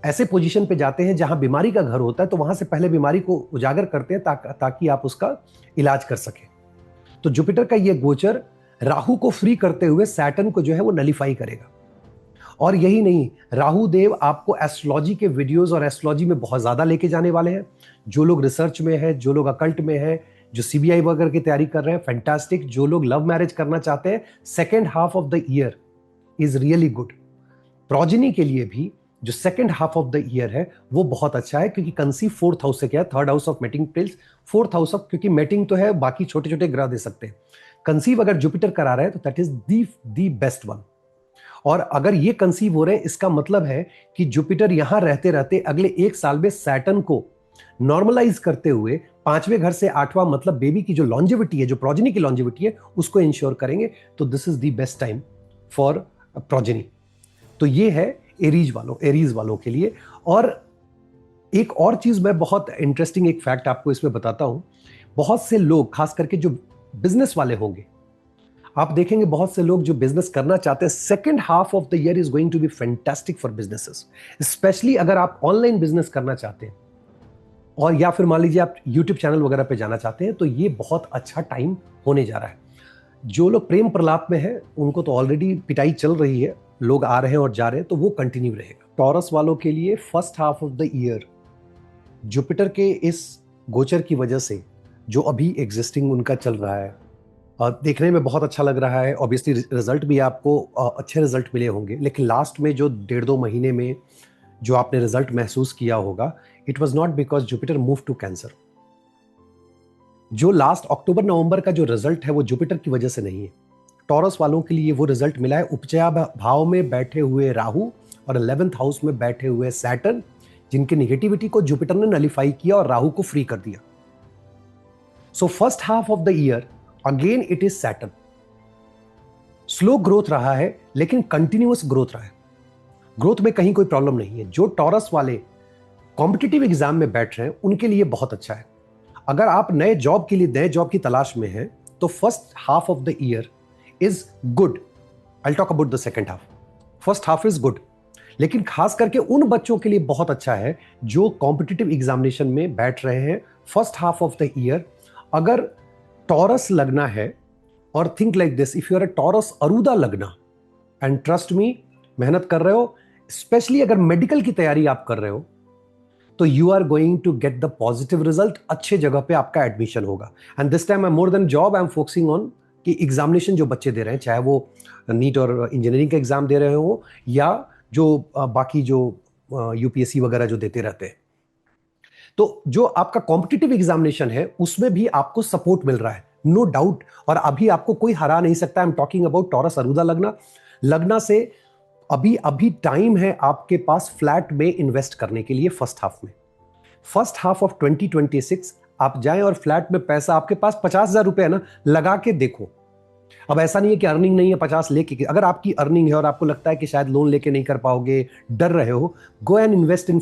[SPEAKER 1] ऐसे पोजीशन पे जाते हैं जहां बीमारी का घर होता है, तो वहां से पहले बीमारी को उजागर करते हैं ताकि आप उसका इलाज कर सकें। तो जुपिटर का ये गोचर राहु को फ्री करते हुए सैटर्न को जो है वो नलीफाई करेगा। और यही नहीं, राहु देव आपको एस्ट्रोलॉजी के वीडियोस और एस्ट्रोलॉजी में बहुत ज्यादा लेके जाने वाले हैं। जो लोग रिसर्च में है, जो लोग अकल्ट में है, जो सीबीआई वगैरह की तैयारी कर रहे हैं, फैंटास्टिक। जो लोग लव मैरिज करना चाहते हैं, second half of the year is really good. Progeny के लिए भी जो second half of the year है वो बहुत अच्छा है, क्योंकि कंसीव 4th हाउस से क्या है, 3rd house of mating place, 4th house of, क्योंकि मेटिंग तो है, बाकी छोटे छोटे ग्रह दे सकते हैं। कंसीव अगर जुपिटर करा रहे हैं तो that is the best one. और अगर ये कंसीव हो रहे हैं, इसका मतलब है कि जुपिटर यहां रहते रहते अगले 1 साल में सैटर्न को नॉर्मलाइज करते हुए 5वें घर से 8वां, मतलब बेबी की जो लॉन्जेविटी है, जो प्रोजेनी की लॉन्जेविटी है, उसको इंश्योर करेंगे। तो this is the best time for progeny. तो ये है एरीज वालों के लिए। और एक और चीज मैं बहुत इंटरेस्टिंग एक फैक्ट आपको इसमें बताता हूं। बहुत से लोग, खास करके जो बिजनेस वाले होंगे, आप देखेंगे बहुत से लोग जो बिजनेस करना चाहते हैं, second half of the year is going to be fantastic for businesses, specially अगर आप ऑनलाइन बिजनेस करना चाहते हैं और या फिर मान लीजिए आप यूट्यूब चैनल वगैरह पे जाना चाहते हैं, तो ये बहुत अच्छा टाइम होने जा रहा है। जो लोग प्रेम प्रलाप में हैं उनको तो ऑलरेडी पिटाई चल रही है, लोग आ रहे हैं और जा रहे हैं, तो वो कंटिन्यू रहेगा। टॉरस वालों के लिए first half of the year Jupiter के इस गोचर की वजह से जो अभी एग्जिस्टिंग उनका चल रहा है, देखने में बहुत अच्छा लग रहा है। ऑब्वियसली रिजल्ट भी आपको अच्छे रिजल्ट मिले होंगे, लेकिन लास्ट में जो 1.5-2 महीने में जो आपने रिजल्ट महसूस किया होगा, it was not because Jupiter move to Cancer. जो लास्ट अक्टूबर नवंबर का जो रिजल्ट है वो जुपिटर की वजह से नहीं है। टॉरस वालों के लिए वो रिजल्ट मिला है उपचया भाव में बैठे हुए राहु और 11th हाउस में बैठे हुए सैटर्न, जिनकी निगेटिविटी को जुपिटर ने नलिफाई किया और राहु को फ्री कर दिया। So first half of the year again it is Saturn. Slow growth रहा है लेकिन कंटिन्यूअस ग्रोथ रहा है। ग्रोथ में कहीं कोई प्रॉब्लम नहीं है। जो टॉरस वाले कॉम्पिटिटिव एग्जाम में बैठ रहे हैं उनके लिए बहुत अच्छा है। अगर आप नए जॉब के लिए नए जॉब की तलाश में हैं तो first half of the year is good. I talk about the second half. First half is good, लेकिन खास करके उन बच्चों के लिए बहुत अच्छा है जो कॉम्पिटिटिव एग्जामिनेशन में बैठ रहे हैं first half of the year. अगर टॉरस लगना है, और think like this, if you are a Taurus अरुदा लगना एंड ट्रस्ट मी, मेहनत कर रहे हो, स्पेशली अगर मेडिकल की तैयारी आप कर रहे हो, तो you are going to get the positive result. अच्छे जगह पे आपका एडमिशन होगा। And this time I more than job, I am focusing on कि एग्जामिनेशन जो बच्चे दे रहे हैं, चाहे वो नीट और इंजीनियरिंग का एग्जाम दे रहे हो या जो बाकी जो यूपीएससी वगैरह जो देते रहते हैं, तो जो आपका कॉम्पिटिटिव एग्जामिनेशन है उसमें भी आपको सपोर्ट मिल रहा है, नो डाउट। और अभी आपको कोई हरा नहीं सकता। I am talking about Taurus अरुदा लगना से अभी टाइम है आपके पास फ्लैट में इन्वेस्ट करने के लिए। फर्स्ट हाफ ऑफ 2026 आप जाएं और फ्लैट में पैसा, आपके पास 50,000 रुपए है ना, लगा के देखो। अब ऐसा नहीं है कि अर्निंग नहीं है 50 लेके, अगर आपकी अर्निंग है और आपको लगता है कि शायद लोन लेके नहीं कर पाओगे, डर रहे हो, go and invest in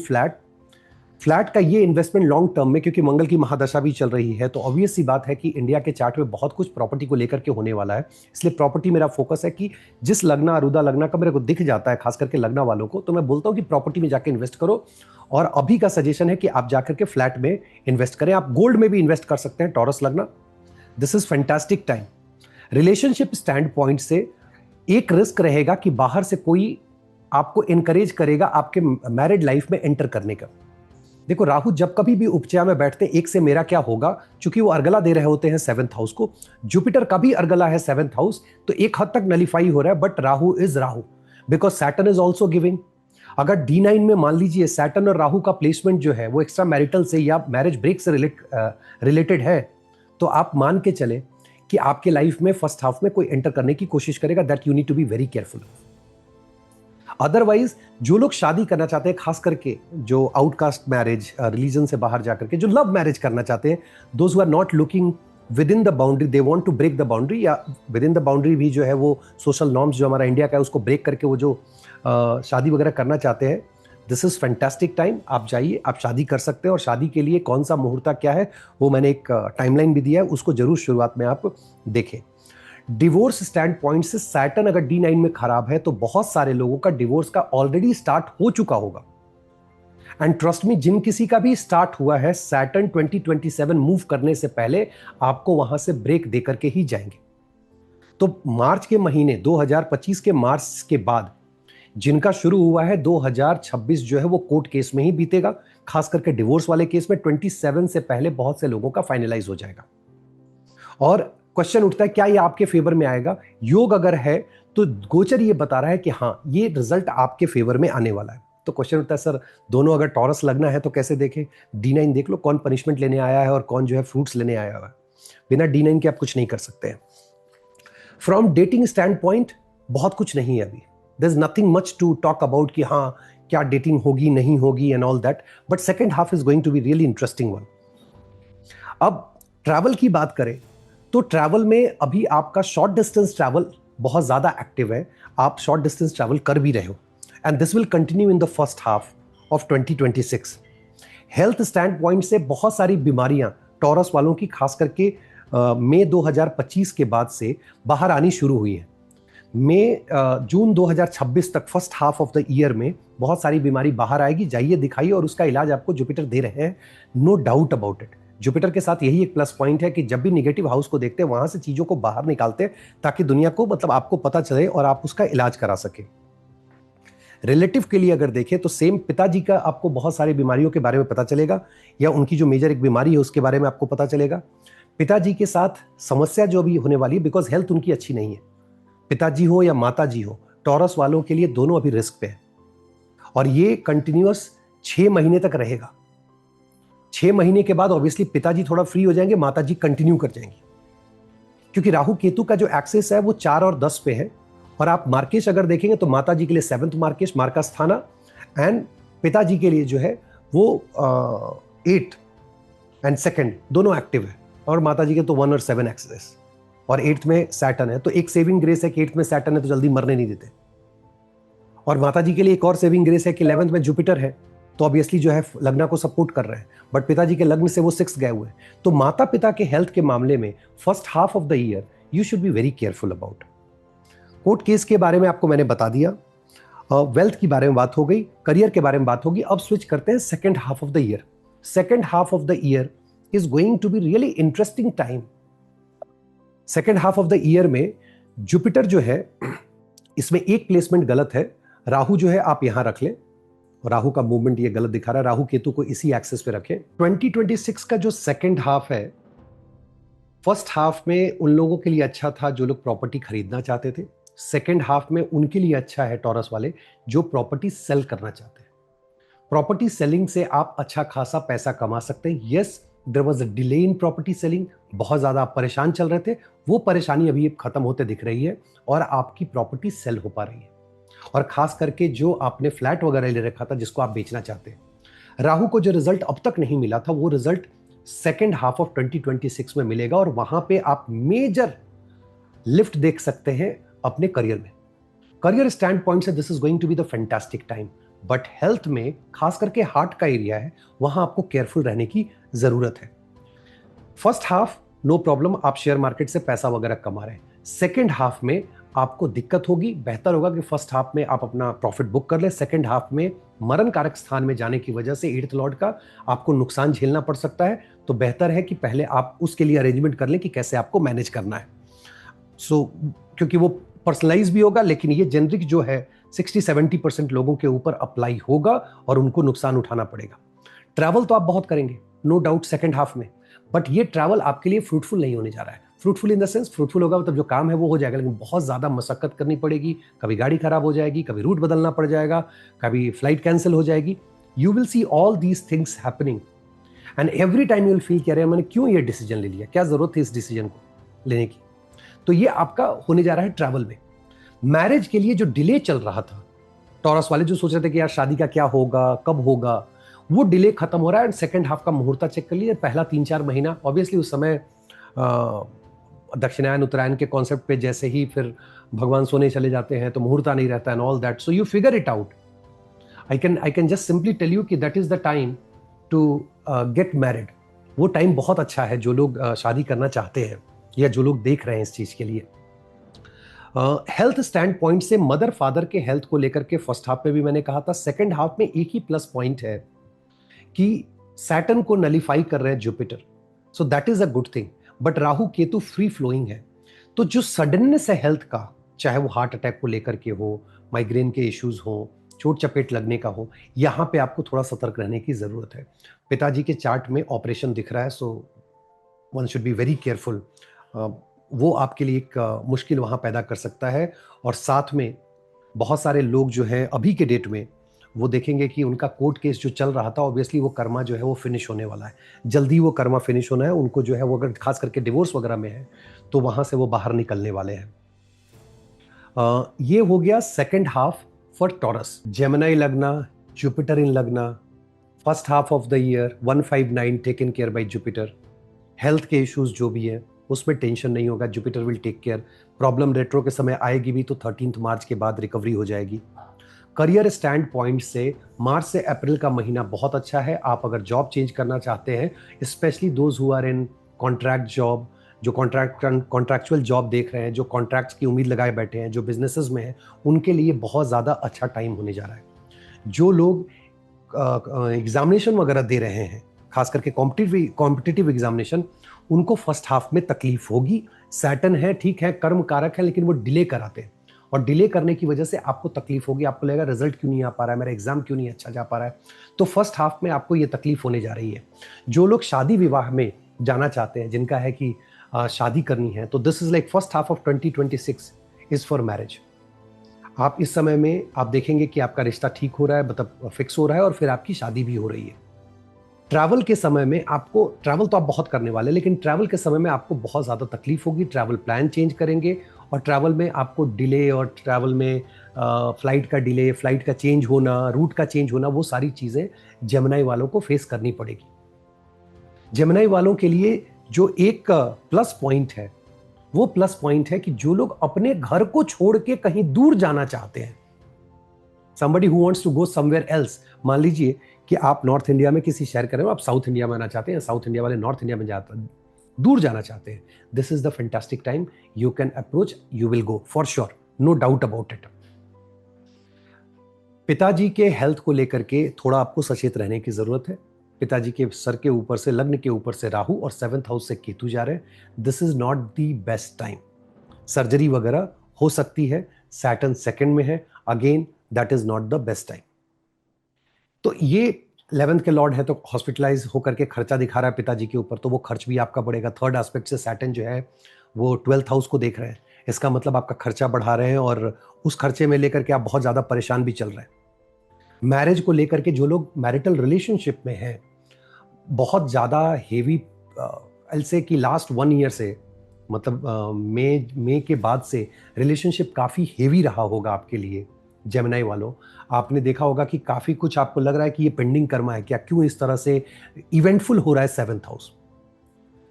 [SPEAKER 1] flat का ये इन्वेस्टमेंट लॉन्ग टर्म में, क्योंकि मंगल की महादशा भी चल रही है, तो ऑब्वियस सी बात है कि इंडिया के चार्ट में बहुत कुछ प्रॉपर्टी को लेकर के होने वाला है। इसलिए प्रॉपर्टी मेरा फोकस है कि जिस लगना अरुदा लगना का मेरे को दिख जाता है, खास करके लगना वालों को, तो मैं बोलता हूं कि प्रॉपर्टी में जाकर इन्वेस्ट करो। और अभी का सजेशन है कि आप जाकर के फ्लैट में इन्वेस्ट करें। आप गोल्ड में भी इन्वेस्ट कर सकते हैं। टॉरस लगना, this is fantastic time. Relationship stand point से एक रिस्क रहेगा कि बाहर से कोई आपको इनकरेज करेगा आपके मैरिड लाइफ में एंटर करने का। देखो, राहु जब कभी भी उपचया में बैठते हैं, एक से मेरा क्या होगा, चूंकि वो अर्गला दे रहे होते हैं 7th हाउस को, जुपिटर का भी अर्गला है 7th हाउस, तो एक हद तक नलिफाई हो रहा है। But Rahu is Rahu because Saturn is also giving. अगर D9 में मान लीजिए सैटर्न और राहु का प्लेसमेंट जो है वो एक्स्ट्रा मैरिटल से या मैरिज ब्रेक से रिलेटेड है, तो आप मान के चले कि आपके लाइफ में फर्स्ट हाफ में कोई एंटर करने की कोशिश करेगा। That you need to be very careful. Otherwise जो लोग शादी करना चाहते हैं, खास करके जो आउटकास्ट मैरिज, रिलीजन से बाहर जाकर के जो लव मैरिज करना चाहते हैं, those who are not looking within the boundary, they want to break the boundary, या विद इन द बाउंड्री भी जो है वो सोशल नॉर्म्स जो हमारा इंडिया का है उसको ब्रेक करके वो जो शादी वगैरह करना चाहते हैं, दिस इज फैंटास्टिक टाइम। आप जाइए, आप शादी कर सकते हैं। और शादी के लिए कौन सा मुहूर्त क्या है वो मैंने एक टाइमलाइन भी दिया है, उसको जरूर शुरुआत में आप देखें। डिवोर्स स्टैंड पॉइंट से सैटर्न अगर D9 में खराब है तो बहुत सारे लोगों का डिवोर्स का ऑलरेडी स्टार्ट हो चुका होगा। एंड ट्रस्ट मी, जिन किसी का भी स्टार्ट हुआ है, सैटर्न 2027 मूव करने से पहले आपको वहां से ब्रेक देकर के ही जाएंगे। तो मार्च के महीने 2025 के मार्च के बाद जिनका शुरू हुआ है 2026 जो है वो कोर्ट केस में ही बीतेगा। खास करके डिवोर्स वाले केस में 27 से पहले बहुत से लोगों का फाइनलाइज हो जाएगा। और क्वेश्चन उठता है, क्या ये आपके फेवर में आएगा? योग अगर है तो गोचर ये बता रहा है कि हाँ, ये रिजल्ट आपके फेवर में आने वाला है। तो क्वेश्चन उठता है, सर दोनों अगर टॉरस लगना है तो कैसे देखें? D9 देख लो, कौन पनिशमेंट लेने आया है और कौन जो है फ्रूट्स लेने आया हुआ है। बिना D9 के आप कुछ नहीं कर सकते हैं। फ्रॉम डेटिंग स्टैंड पॉइंट बहुत कुछ नहीं है अभी। There is nothing much to talk about कि हाँ क्या डेटिंग होगी नहीं होगी and all that, but second half is going to be really interesting one. अब ट्रैवल की बात करें तो ट्रैवल में अभी आपका शॉर्ट डिस्टेंस ट्रैवल बहुत ज्यादा एक्टिव है। आप शॉर्ट डिस्टेंस ट्रैवल कर भी रहे हो and this will continue in the first half of 2026। Health stand point से बहुत सारी बीमारियां टॉरस वालों की, खास करके मई 2025 के बाद से बाहर आनी शुरू हुई है। जून 2026 तक first half of the year में बहुत सारी बीमारी बाहर आएगी, जाइए दिखाइए, और उसका इलाज आपको जुपिटर दे रहे हैं, no doubt about it. Jupiter के साथ यही एक प्लस पॉइंट है कि जब भी निगेटिव हाउस को देखते हैं वहां से चीजों को बाहर निकालते हैं ताकि दुनिया को, मतलब आपको पता चले और आप उसका इलाज करा सके। रिलेटिव के लिए अगर देखें तो सेम, पिताजी का आपको बहुत सारी बीमारियों के बारे में पता चलेगा, या उनकी जो मेजर एक बीमारी है उसके बारे में आपको पता चलेगा। पिताजी के साथ समस्या जो भी होने वाली है, बिकॉज हेल्थ उनकी अच्छी नहीं है, पिताजी हो या माताजी हो, टॉरस वालों के लिए दोनों अभी रिस्क पे है, और ये कंटिन्यूअस 6 महीने तक रहेगा। 6 महीने के बाद ऑब्वियसली पिताजी थोड़ा फ्री हो जाएंगे, माताजी कंटिन्यू कर जाएंगी, क्योंकि राहु केतु का जो एक्सेस है वो 4 और 10 पे है। और आप मार्केश अगर देखेंगे तो माताजी के लिए 7th मार्केश, मार्का स्थाना, एंड पिताजी के लिए जो है वो 8 एंड 2 दोनों एक्टिव है, और माताजी के तो 1 और 7 एक्सेस, और 8th में सैटर्न है। तो एक सेविंग ग्रेस है कि 8th में सैटर्न है तो जल्दी मरने नहीं देते। और माताजी के लिए एक और सेविंग ग्रेस है कि 11th में जुपिटर है, तो ऑब्वियसली जो है लग्न को सपोर्ट कर रहे हैं, बट पिताजी के लग्न से वो 6 गए हुए हैं। तो माता पिता के हेल्थ के मामले में first half of the year you should B very careful about. Court case के बारे में आपको मैंने बता दिया, वेल्थ की बारे में बात हो गई, करियर के बारे में बात होगी। अब स्विच करते हैं second half of the year. Second half of the year is going to be really interesting time. Second half of the year में जुपिटर जो है, इसमें एक प्लेसमेंट गलत है, राहु जो है आप यहां रख लें, राहु का मूवमेंट ये गलत दिखा रहा है, राहु केतु को इसी एक्सेस पे रखें। 2026 का जो सेकेंड हाफ है, फर्स्ट हाफ में उन लोगों के लिए अच्छा था जो लोग प्रॉपर्टी खरीदना चाहते थे, सेकेंड हाफ में उनके लिए अच्छा है टॉरस वाले जो प्रॉपर्टी सेल करना चाहते हैं। प्रॉपर्टी सेलिंग से आप अच्छा खासा पैसा कमा सकते हैं। Yes, there was a delay in property selling, बहुत ज्यादा आप परेशान चल रहे थे, वो परेशानी अभी खत्म होते दिख रही है और आपकी प्रॉपर्टी सेल हो पा रही है। और खास करके जो आपने फ्लैट वगैरह ले रखा था जिसको आप बेचना चाहते हैं, राहु को जो रिजल्ट अब तक नहीं मिला था वो रिजल्ट सेकेंड हाफ ऑफ 2026 में मिलेगा, और वहां पे आप मेजर लिफ्ट देख सकते हैं अपने करियर में। करियर स्टैंड पॉइंट से this is going to be the fantastic time, but health में खास करके हार्ट का एरिया है, वहां आपको केयरफुल रहने की जरूरत है। फर्स्ट हाफ नो प्रॉब्लम, आप शेयर मार्केट से पैसा वगैरह कमा रहे हैं। सेकेंड हाफ में आपको दिक्कत होगी, बेहतर होगा कि फर्स्ट हाफ में आप अपना प्रॉफिट बुक कर ले। सेकेंड हाफ में मरण कारक स्थान में जाने की वजह से 8th लॉर्ड का आपको नुकसान झेलना पड़ सकता है, तो बेहतर है कि पहले आप उसके लिए अरेंजमेंट कर लें कि कैसे आपको मैनेज करना है। क्योंकि वो पर्सनलाइज भी होगा, लेकिन ये जेनरिक जो है 60-70% लोगों के ऊपर अप्लाई होगा और उनको नुकसान उठाना पड़ेगा। ट्रैवल तो आप बहुत करेंगे नो डाउट सेकेंड हाफ में, बट ये ट्रैवल आपके लिए फ्रूटफुल नहीं होने जा रहा है। Fruitful in the sense, fruitful होगा मतलब जो काम है वो हो जाएगा, लेकिन बहुत ज्यादा मशक्कत करनी पड़ेगी, कभी गाड़ी खराब हो जाएगी, कभी रूट बदलना पड़ जाएगा, कभी फ्लाइट कैंसिल हो जाएगी। You will see all these things happening, and every time you will feel कि अरे मैंने क्यों ये डिसीजन ले लिया, क्या जरूरत थी इस डिसीजन को लेने की। तो ये आपका होने जा रहा है ट्रैवल में। मैरिज के लिए जो डिले चल रहा था, टॉरस वाले जो सोच रहे थे कि यार शादी का क्या होगा, कब होगा, वो डिले खत्म हो रहा है। एंड सेकंड हाफ का मुहूर्त चेक कर लीजिए, पहला 3-4 महीना ऑब्वियसली उस समय दक्षिणायन उत्तरायण के कॉन्सेप्ट पे जैसे ही फिर भगवान सोने चले जाते हैं तो मुहूर्त नहीं रहता and all that, so you figure it out. I can just simply tell you कि that is the time to get married. वो टाइम बहुत अच्छा है जो लोग शादी करना चाहते हैं या जो लोग देख रहे हैं इस चीज के लिए। हेल्थ स्टैंड पॉइंट से मदर फादर के हेल्थ को लेकर के फर्स्ट हाफ में भी मैंने कहा था, सेकेंड हाफ में एक ही प्लस पॉइंट है कि सैटर्न को नलीफाई कर रहे हैं Jupiter, so that is a good thing. But Rahu Ketu free flowing है, तो जो सडननेस है हेल्थ का, चाहे वो हार्ट अटैक को लेकर के हो, माइग्रेन के इश्यूज हो, चोट चपेट लगने का हो, यहां पे आपको थोड़ा सतर्क रहने की जरूरत है। पिताजी के चार्ट में ऑपरेशन दिख रहा है, so one should be very careful. वो आपके लिए एक मुश्किल वहां पैदा कर सकता है। और साथ में बहुत सारे लोग जो है अभी के डेट में वो देखेंगे कि उनका कोर्ट केस जो चल रहा था, ऑब्वियसली वो कर्मा जो है वो फिनिश होने वाला है, जल्दी वो कर्मा फिनिश होना है उनको जो है। वो अगर खास करके डिवोर्स वगैरह में है तो वहां से वो बाहर निकलने वाले हैं। ये हो गया second half for Taurus. Gemini lagna, Jupiter in lagna, first half of the year 159 taken care by Jupiter. Health के इश्यूज जो भी है उसमें टेंशन नहीं होगा, Jupiter will take care. Problem retro के समय आएगी भी तो 13 मार्च के बाद रिकवरी हो जाएगी। करियर स्टैंड पॉइंट से मार्च से अप्रैल का महीना बहुत अच्छा है। आप अगर जॉब चेंज करना चाहते हैं, specially those who are in contract job जो कॉन्ट्रैक्चुअल जॉब देख रहे हैं, जो कॉन्ट्रैक्ट्स की उम्मीद लगाए बैठे हैं, जो बिजनेसेस में हैं, उनके लिए बहुत ज़्यादा अच्छा टाइम होने जा रहा है। जो लोग एग्जामिनेशन वगैरह दे रहे हैं, खास करके कॉम्पिटिटिव एग्जामिनेशन, उनको फर्स्ट हाफ में तकलीफ होगी। सैटर्न है, ठीक है, कर्म कारक है, लेकिन वो डिले कराते हैं और डिले करने की वजह से आपको तकलीफ होगी। आपको लगेगा रिजल्ट क्यों नहीं आ पा रहा है, मेरा एग्जाम क्यों नहीं अच्छा जा पा रहा है। तो फर्स्ट हाफ में आपको ये तकलीफ होने जा रही है। जो लोग शादी विवाह में जाना चाहते हैं, जिनका है कि शादी करनी है, तो this is like first half of 2026 is for marriage. आप इस समय में आप देखेंगे कि आपका रिश्ता ठीक हो रहा है, मतलब फिक्स हो रहा है, और फिर आपकी शादी भी हो रही है। ट्रैवल के समय में आपको, ट्रैवल तो आप बहुत करने वाले हैं, लेकिन ट्रैवल के समय में आपको बहुत ज़्यादा तकलीफ होगी। ट्रैवल प्लान चेंज करेंगे और ट्रैवल में आपको डिले, और ट्रैवल में फ्लाइट का डिले, फ्लाइट का चेंज होना, रूट का चेंज होना, वो सारी चीज़ें जेमिनी वालों को फेस करनी पड़ेगी। जेमिनी वालों के लिए जो एक प्लस पॉइंट है, वो प्लस पॉइंट है कि जो लोग अपने घर को छोड़ के कहीं दूर जाना चाहते हैं, somebody who wants to go somewhere else, मान लीजिए कि आप नॉर्थ इंडिया में किसी शहर कर रहे हो, आप साउथ इंडिया में आना चाहते हैं, साउथ इंडिया वाले नॉर्थ इंडिया में दूर जाना चाहते हैं, this is the fantastic time, you can approach, you will go for sure, no doubt about it. पिताजी के हेल्थ को लेकर के थोड़ा आपको सचेत रहने की जरूरत है। पिताजी के सर के ऊपर से, लग्न के ऊपर से राहु और 7th हाउस से केतु जा रहे हैं, this is not the best time. Surgery वगैरह हो सकती है, सैटर्न सेकंड में है, again that is not the best time. तो ये 11th के लॉर्ड है, तो हॉस्पिटलाइज होकर के खर्चा दिखा रहा है पिताजी के ऊपर, तो वो खर्च भी आपका बढ़ेगा। थर्ड एस्पेक्ट से सैटर्न जो है वो 12th हाउस को देख रहे हैं, इसका मतलब आपका खर्चा बढ़ा रहे हैं, और उस खर्चे में लेकर के आप बहुत ज्यादा परेशान भी चल रहे हैं। मैरिज को लेकर के जो लोग मैरिटल रिलेशनशिप में हैं, बहुत ज़्यादा हेवी, से कि लास्ट 1 ईयर से, मतलब मई के बाद से रिलेशनशिप काफ़ी हेवी रहा होगा आपके लिए जेमिनी वालों। आपने देखा होगा कि काफ़ी कुछ आपको लग रहा है कि ये पेंडिंग कर्मा है क्या, क्यों इस तरह से इवेंटफुल हो रहा है 7th हाउस।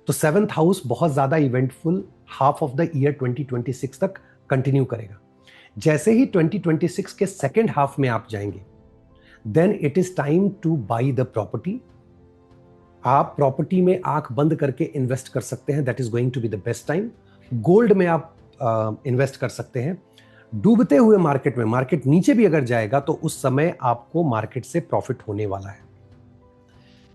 [SPEAKER 1] तो 7th हाउस बहुत ज़्यादा eventful half of the year 2026 तक कंटिन्यू करेगा। जैसे ही 2026 के सेकेंड हाफ में आप जाएंगे, then it is time to buy the property. आप प्रॉपर्टी में आंख बंद करके इन्वेस्ट कर सकते हैं, that is going to be the best time. Gold में आप इन्वेस्ट कर सकते हैं। डूबते हुए मार्केट में, मार्केट नीचे भी अगर जाएगा तो उस समय आपको मार्केट से प्रॉफिट होने वाला है।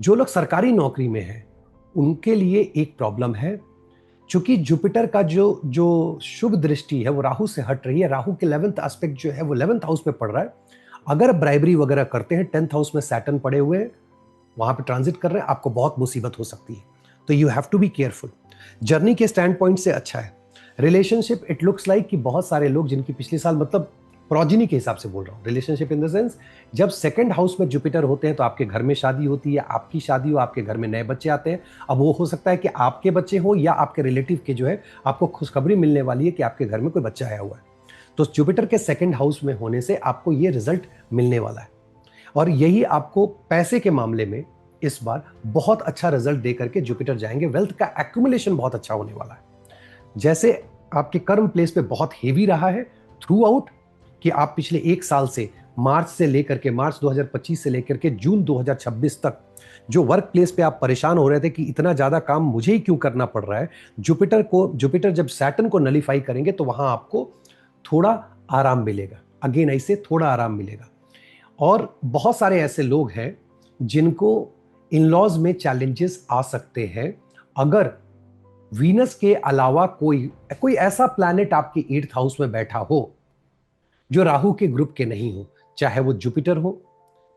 [SPEAKER 1] जो लोग सरकारी नौकरी में हैं, उनके लिए एक प्रॉब्लम है, चूंकि जुपिटर का जो शुभ दृष्टि है वो राहु से हट रही है। राहु के 11th एस्पेक्ट जो है वो 11th हाउस में पड़ रहा है। अगर ब्राइबरी वगैरह करते हैं, 10th हाउस में सैटर्न पड़े हुए हैं, वहां पे ट्रांजिट कर रहे हैं, आपको बहुत मुसीबत हो सकती है। तो you have to be careful. Journey के स्टैंड पॉइंट से अच्छा है। रिलेशनशिप, इट लुक्स लाइक कि बहुत सारे लोग जिनकी पिछले साल, मतलब प्रोजिनी के हिसाब से बोल रहा हूँ, रिलेशनशिप इन द सेंस, जब सेकंड हाउस में जुपिटर होते हैं तो आपके घर में शादी होती है, आपकी शादी हो, आपके घर में नए बच्चे आते हैं। अब वो हो सकता है कि आपके बच्चे हो या आपके रिलेटिव के, जो है आपको खुशखबरी मिलने वाली है कि आपके घर में कोई बच्चा आया हुआ है। तो जुपिटर के सेकंड हाउस में होने से आपको ये रिजल्ट मिलने वाला है, और यही आपको पैसे के मामले में इस बार बहुत अच्छा रिजल्ट दे करके जुपिटर जाएंगे। वेल्थ का एक्यूमुलेशन बहुत अच्छा होने वाला है। जैसे आपके कर्म प्लेस पे बहुत हेवी रहा है थ्रू आउट, कि आप पिछले 1 साल से, मार्च से लेकर के, मार्च 2025 से लेकर के जून 2026 तक जो वर्क प्लेस पे आप परेशान हो रहे थे कि इतना ज्यादा काम मुझे ही क्यों करना पड़ रहा है, जुपिटर जब सैटर्न को नलीफाई करेंगे तो वहां आपको थोड़ा आराम मिलेगा। अगेन ऐसे थोड़ा आराम मिलेगा। और बहुत सारे ऐसे लोग हैं जिनको इन लॉज में चैलेंजेस आ सकते हैं, अगर वीनस के अलावा कोई ऐसा प्लैनेट आपके 8th हाउस में बैठा हो जो राहु के ग्रुप के नहीं हो, चाहे वो जुपिटर हो,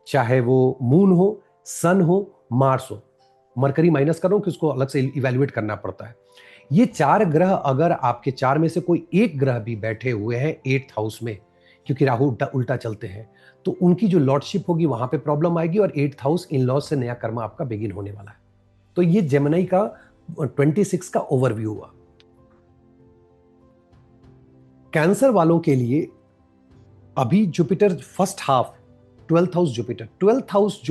[SPEAKER 1] चाहे वो मून हो, सन हो, मार्स हो। मरकरी माइनस कर रहा हूं कि उसको अलग से इवैल्यूएट करना पड़ता है। ये 4 ग्रह, अगर आपके 4 में से कोई एक ग्रह भी बैठे हुए हैं 8th हाउस में, क्योंकि राहु उल्टा चलते हैं, तो उनकी जो लॉर्डशिप होगी वहां पे प्रॉब्लम आएगी, और 8th हाउस इन लॉज से नया कर्मा आपका बिगिन होने वाला है। तो ये जेमिनी का 26 का ओवरव्यू हुआ। कैंसर वालों के लिए अभी Jupiter first half, 12th house Jupiter, 8th house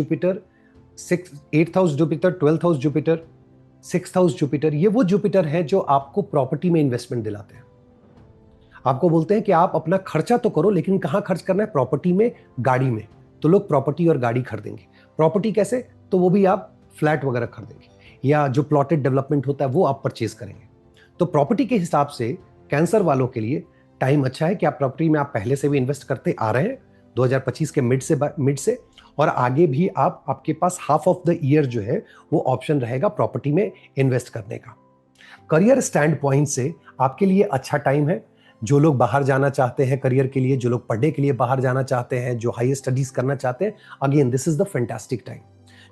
[SPEAKER 1] Jupiter, 12th house Jupiter, 6th house Jupiter, ये वो जुपिटर है जो आपको प्रॉपर्टी में इन्वेस्टमेंट दिलाते हैं। आपको बोलते हैं कि आप अपना खर्चा तो करो, लेकिन कहां खर्च करना है? प्रॉपर्टी में, गाड़ी में। तो लोग प्रॉपर्टी और गाड़ी खरीदेंगे। प्रॉपर्टी कैसे? तो वो भी आप फ्लैट वगैरह खरीदेंगे, या जो प्लॉटेड डेवलपमेंट होता है वो आप परचेज करेंगे। तो प्रॉपर्टी के हिसाब से कैंसर वालों के लिए टाइम अच्छा है कि आप प्रॉपर्टी में आप पहले से भी इन्वेस्ट करते आ रहे हैं 2025 के मिड से और आगे भी आपके पास हाफ ऑफ द ईयर जो है वो ऑप्शन रहेगा प्रॉपर्टी में इन्वेस्ट करने का। करियर स्टैंड पॉइंट से आपके लिए अच्छा टाइम है। जो लोग बाहर जाना चाहते हैं करियर के लिए, जो लोग पढ़ने के लिए बाहर जाना चाहते हैं, जो हाई स्टडीज करना चाहते हैं, again this is the fantastic time.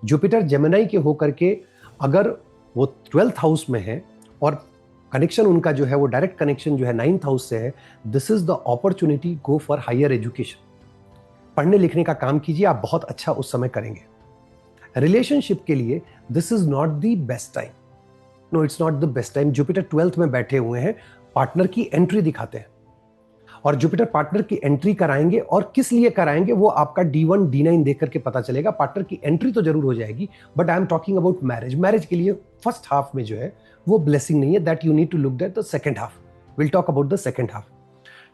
[SPEAKER 1] Jupiter Gemini के होकर के अगर वो 12th हाउस में है और कनेक्शन उनका जो है वो डायरेक्ट कनेक्शन जो है 9th हाउस से है, this is the opportunity go for higher education. पढ़ने लिखने का काम कीजिए, आप बहुत अच्छा उस समय करेंगे। रिलेशनशिप के लिए this is not the best time, no it's not the best time. Jupiter 12th में बैठे हुए हैं, पार्टनर की एंट्री दिखाते हैं और जुपिटर पार्टनर की एंट्री कराएंगे और किस लिए कराएंगे वो आपका D1 D9 देख करके पता चलेगा। पार्टनर की एंट्री तो जरूर हो जाएगी, but I am talking about marriage. Marriage के लिए फर्स्ट हाफ में जो है वो ब्लेसिंग नहीं है, that you need to look at the second half. Will talk about the second half.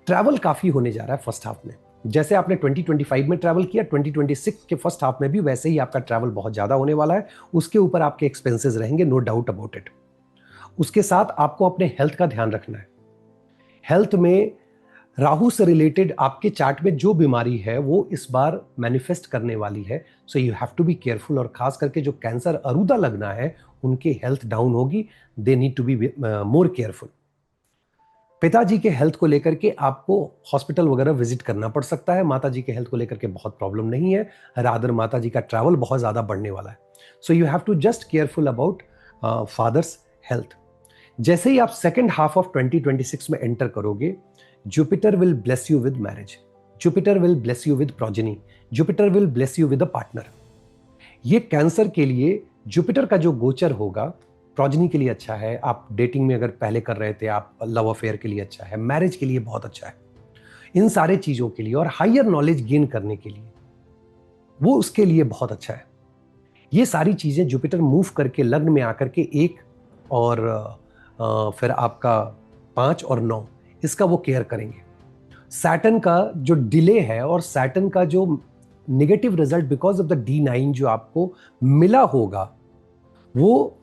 [SPEAKER 1] Travel काफी होने जा रहा है फर्स्ट हाफ में, जैसे आपने 2025 में ट्रैवल किया, 2026 के फर्स्ट हाफ में भी वैसे ही आपका ट्रैवल बहुत ज्यादा होने वाला है। उसके ऊपर आपके एक्सपेंसेस रहेंगे, नो डाउट अबाउट इट। उसके साथ आपको अपने हेल्थ का ध्यान रखना है। हेल्थ में राहु से रिलेटेड आपके चार्ट में जो बीमारी है वो इस बार मैनिफेस्ट करने वाली है, so you have to be careful. और खास करके जो कैंसर अरुदा लगना है उनके हेल्थ डाउन होगी, they need to be more careful. पिताजी के हेल्थ को लेकर के आपको हॉस्पिटल वगैरह विजिट करना पड़ सकता है। माताजी के हेल्थ को लेकर के बहुत प्रॉब्लम नहीं है, रादर माताजी का ट्रैवल बहुत ज्यादा बढ़ने वाला है, so you have to just careful about father's health. जैसे ही आप सेकेंड हाफ ऑफ 2026 में एंटर करोगे, Jupiter will bless you with marriage, Jupiter will bless you with progeny, Jupiter will bless you with a partner. ये कैंसर के लिए जुपिटर का जो गोचर होगा प्रोजेनी के लिए अच्छा है। आप डेटिंग में अगर पहले कर रहे थे, आप लव अफेयर के लिए अच्छा है, मैरिज के लिए बहुत अच्छा है, इन सारे चीजों के लिए और हायर नॉलेज गेन करने के लिए वो उसके लिए बहुत अच्छा है। ये सारी चीजें जुपिटर मूव करके लग्न में आकर के 1 और फिर आपका 5 और 9 इसका वो केयर करेंगे। सैटर्न का जो डिले है और सैटर्न का जो negative result because of the D9 जो आपको मिला होगा वो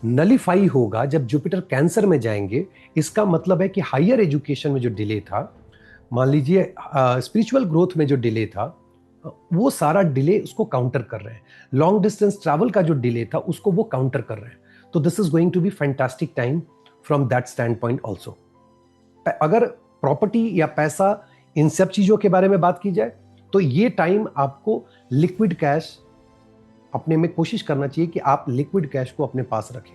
[SPEAKER 1] नलीफाई होगा जब जुपिटर कैंसर में जाएंगे। इसका मतलब है कि हायर एजुकेशन में जो डिले था, मान लीजिए स्पिरिचुअल ग्रोथ में जो डिले था, वो सारा डिले उसको काउंटर कर रहे हैं। लॉन्ग डिस्टेंस ट्रैवल का जो डिले था उसको वो काउंटर कर रहे हैं। तो this is going to be fantastic time from that stand point also. अगर प्रॉपर्टी या पैसा इन सब चीजों के बारे में बात की जाए तो ये टाइम आपको लिक्विड कैश अपने में कोशिश करना चाहिए कि आप लिक्विड कैश को अपने पास रखें।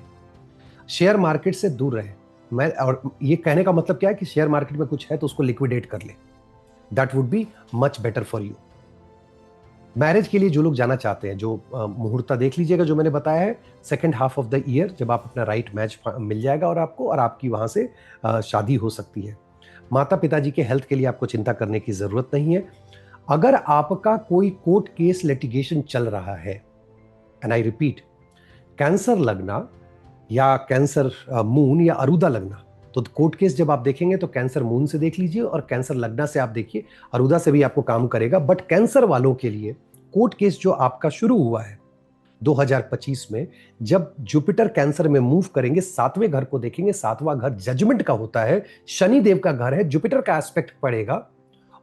[SPEAKER 1] शेयर मार्केट से दूर रहें। मैं और ये कहने का मतलब क्या है कि शेयर मार्केट में कुछ है तो उसको लिक्विडेट कर ले, that would be much better for you. Marriage के लिए जो लोग जाना चाहते हैं, जो मुहूर्त देख लीजिएगा जो मैंने बताया है, second half of the year जब आप अपना राइट मैच मिल जाएगा और आपको और आपकी वहां से शादी हो सकती है। माता पिताजी के हेल्थ के लिए आपको चिंता करने की जरूरत नहीं है। अगर आपका कोई कोर्ट केस लिटिगेशन चल रहा है, एंड आई रिपीट, कैंसर लगना या कैंसर मून या अरुदा लगना, तो कोर्ट केस जब आप देखेंगे तो कैंसर मून से देख लीजिए और कैंसर लगना से आप देखिए। अरुदा से भी आपको काम करेगा, बट कैंसर वालों के लिए कोर्ट केस जो आपका शुरू हुआ है 2025 में, जब जुपिटर कैंसर में मूव करेंगे, 7वें घर को देखेंगे। 7वां घर जजमेंट का होता है, शनि देव का घर है, जुपिटर का एस्पेक्ट पड़ेगा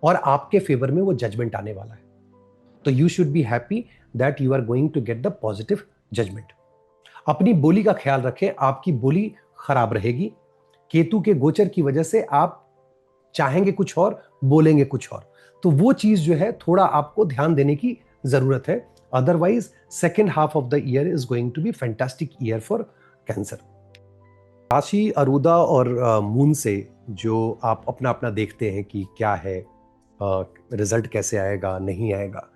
[SPEAKER 1] और आपके फेवर में वो जजमेंट आने वाला है। तो you should be happy that you are going to get the positive judgement. अपनी बोली का ख्याल रखें, आपकी बोली खराब रहेगी। केतु के गोचर की वजह से आप चाहेंगे कुछ और, बोलेंगे कुछ और, तो वो चीज जो है थोड़ा आपको ध्यान देने की जरूरत है। Otherwise second half of the year is going to be fantastic year for Cancer. राशि अरुदा और मून से जो आप अपना अपना देखते हैं कि क्या है, रिजल्ट कैसे आएगा नहीं आएगा।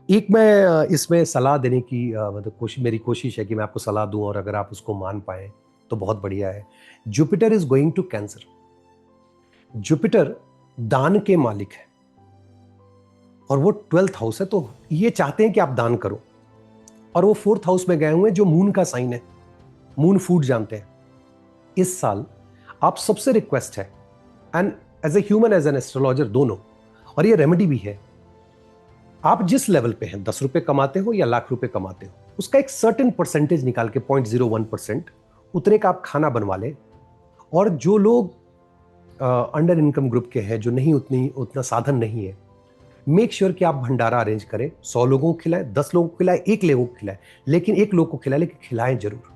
[SPEAKER 1] एक मैं इसमें सलाह देने की मतलब मेरी कोशिश है कि मैं आपको सलाह दूं और अगर आप उसको मान पाए तो बहुत बढ़िया है। Jupiter is going to Cancer. Jupiter दान के मालिक है और वो 12th हाउस है, तो ये चाहते हैं कि आप दान करो। और वो 4th हाउस में गए हुए हैं जो मून का साइन है, मून फूड जानते हैं। इस साल आप सबसे रिक्वेस्ट है, and as a human as an astrologer दोनों, और ये रेमेडी भी है, आप जिस लेवल पे हैं, 10 रुपए कमाते हो या लाख रुपए कमाते हो, उसका एक सर्टेन परसेंटेज निकाल के 0.01% उतने का आप खाना बनवा लें और जो लोग अंडर इनकम ग्रुप के हैं, जो नहीं उतना साधन नहीं है, मेक श्योर कि आप भंडारा अरेंज करें। 100 लोगों को खिलाएं, 10 लोगों को खिलाएं, 1 लोगों को खिलाएं, लेकिन 1 लोग को खिलाएं, लेकिन खिलाएं जरूर।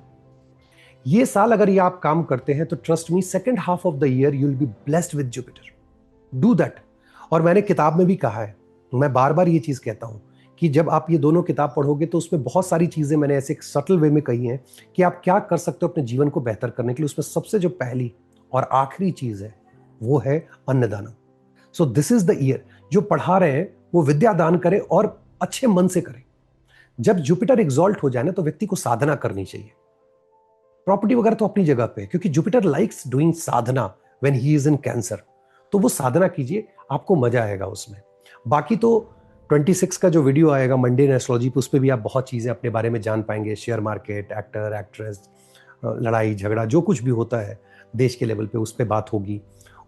[SPEAKER 1] ये साल अगर ये आप काम करते हैं तो trust me, second half of the year you will be blessed with Jupiter. Do that. और मैंने किताब में भी कहा है, मैं बार बार ये चीज कहता हूं कि जब आप ये दोनों किताब पढ़ोगे तो उसमें बहुत सारी चीजें मैंने ऐसे एक सटल वे में कही हैं कि आप क्या कर सकते हो अपने जीवन को बेहतर करने के लिए। उसमें सबसे जो पहली और आखिरी चीज है वो है अन्नदान। So this is the year, जो पढ़ा रहे हैं वो विद्या दान करें और अच्छे मन से करें। जब जुपिटर एग्जॉल्ट हो जाए ना तो व्यक्ति को साधना करनी चाहिए। प्रॉपर्टी वगैरह तो अपनी जगह पे, क्योंकि Jupiter likes doing Sadhana when he is in cancer. तो वो साधना कीजिए, आपको मजा आएगा उसमें। बाकी तो 26 का जो वीडियो आएगा मंडे इन एस्ट्रोलॉजी पे, उस पर भी आप बहुत चीजें अपने बारे में जान पाएंगे। शेयर मार्केट, एक्टर एक्ट्रेस, लड़ाई झगड़ा, जो कुछ भी होता है देश के लेवल पे, उस पर बात होगी।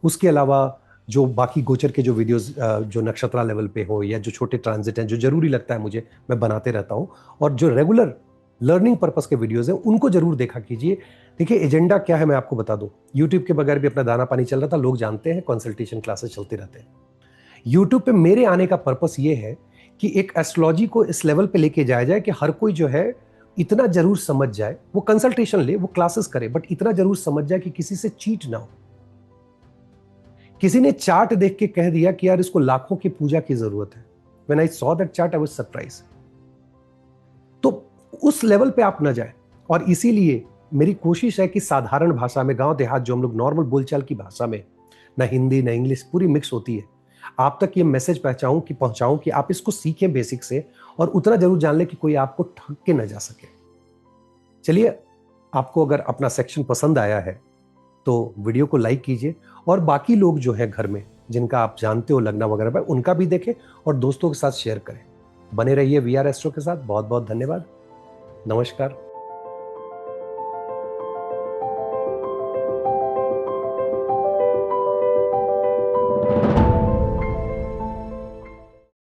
[SPEAKER 1] उसके अलावा जो बाकी गोचर के जो वीडियोस जो नक्षत्रा लेवल पे हो या जो छोटे ट्रांजिट हैं जो जरूरी लगता है मुझे, मैं बनाते रहता हूँ। और जो रेगुलर लर्निंग पर्पस के वीडियोस हैं उनको जरूर देखा कीजिए। देखिए एजेंडा क्या है मैं आपको बता दूं, यूट्यूब के बगैर भी अपना दाना पानी चल रहा था, लोग जानते हैं, कंसल्टेशन क्लासेस चलते रहते हैं। यूट्यूब पे मेरे आने का पर्पस ये है कि एक एस्ट्रोलॉजी को इस लेवल पे लेके जाया जाए कि हर कोई जो है इतना जरूर समझ जाए, वो कंसल्टेशन ले, वो क्लासेस करे, बट इतना जरूर समझ जाए कि किसी से चीट ना हो। किसी ने चार्ट देख के कह दिया कि यार इसको लाखों की पूजा की जरूरत है। When I saw that chart I was surprise. तो उस लेवल पे आप ना जाए, और इसीलिए मेरी कोशिश है कि साधारण भाषा में, गांव देहात जो हम लोग नॉर्मल बोलचाल की भाषा में, ना हिंदी ना इंग्लिश, पूरी मिक्स होती है, आप तक ये मैसेज पहुंचाऊं कि आप इसको सीखें बेसिक से, और उतना जरूर जान लें कि कोई आपको ठग के ना जा सके। चलिए, आपको अगर अपना सेक्शन पसंद आया है तो वीडियो को लाइक कीजिए, और बाकी लोग जो है घर में जिनका आप जानते हो लगना वगैरह पर, उनका भी देखें और दोस्तों के साथ शेयर करें। बने रहिए वी आर एस्ट्रो के साथ। बहुत बहुत धन्यवाद। नमस्कार।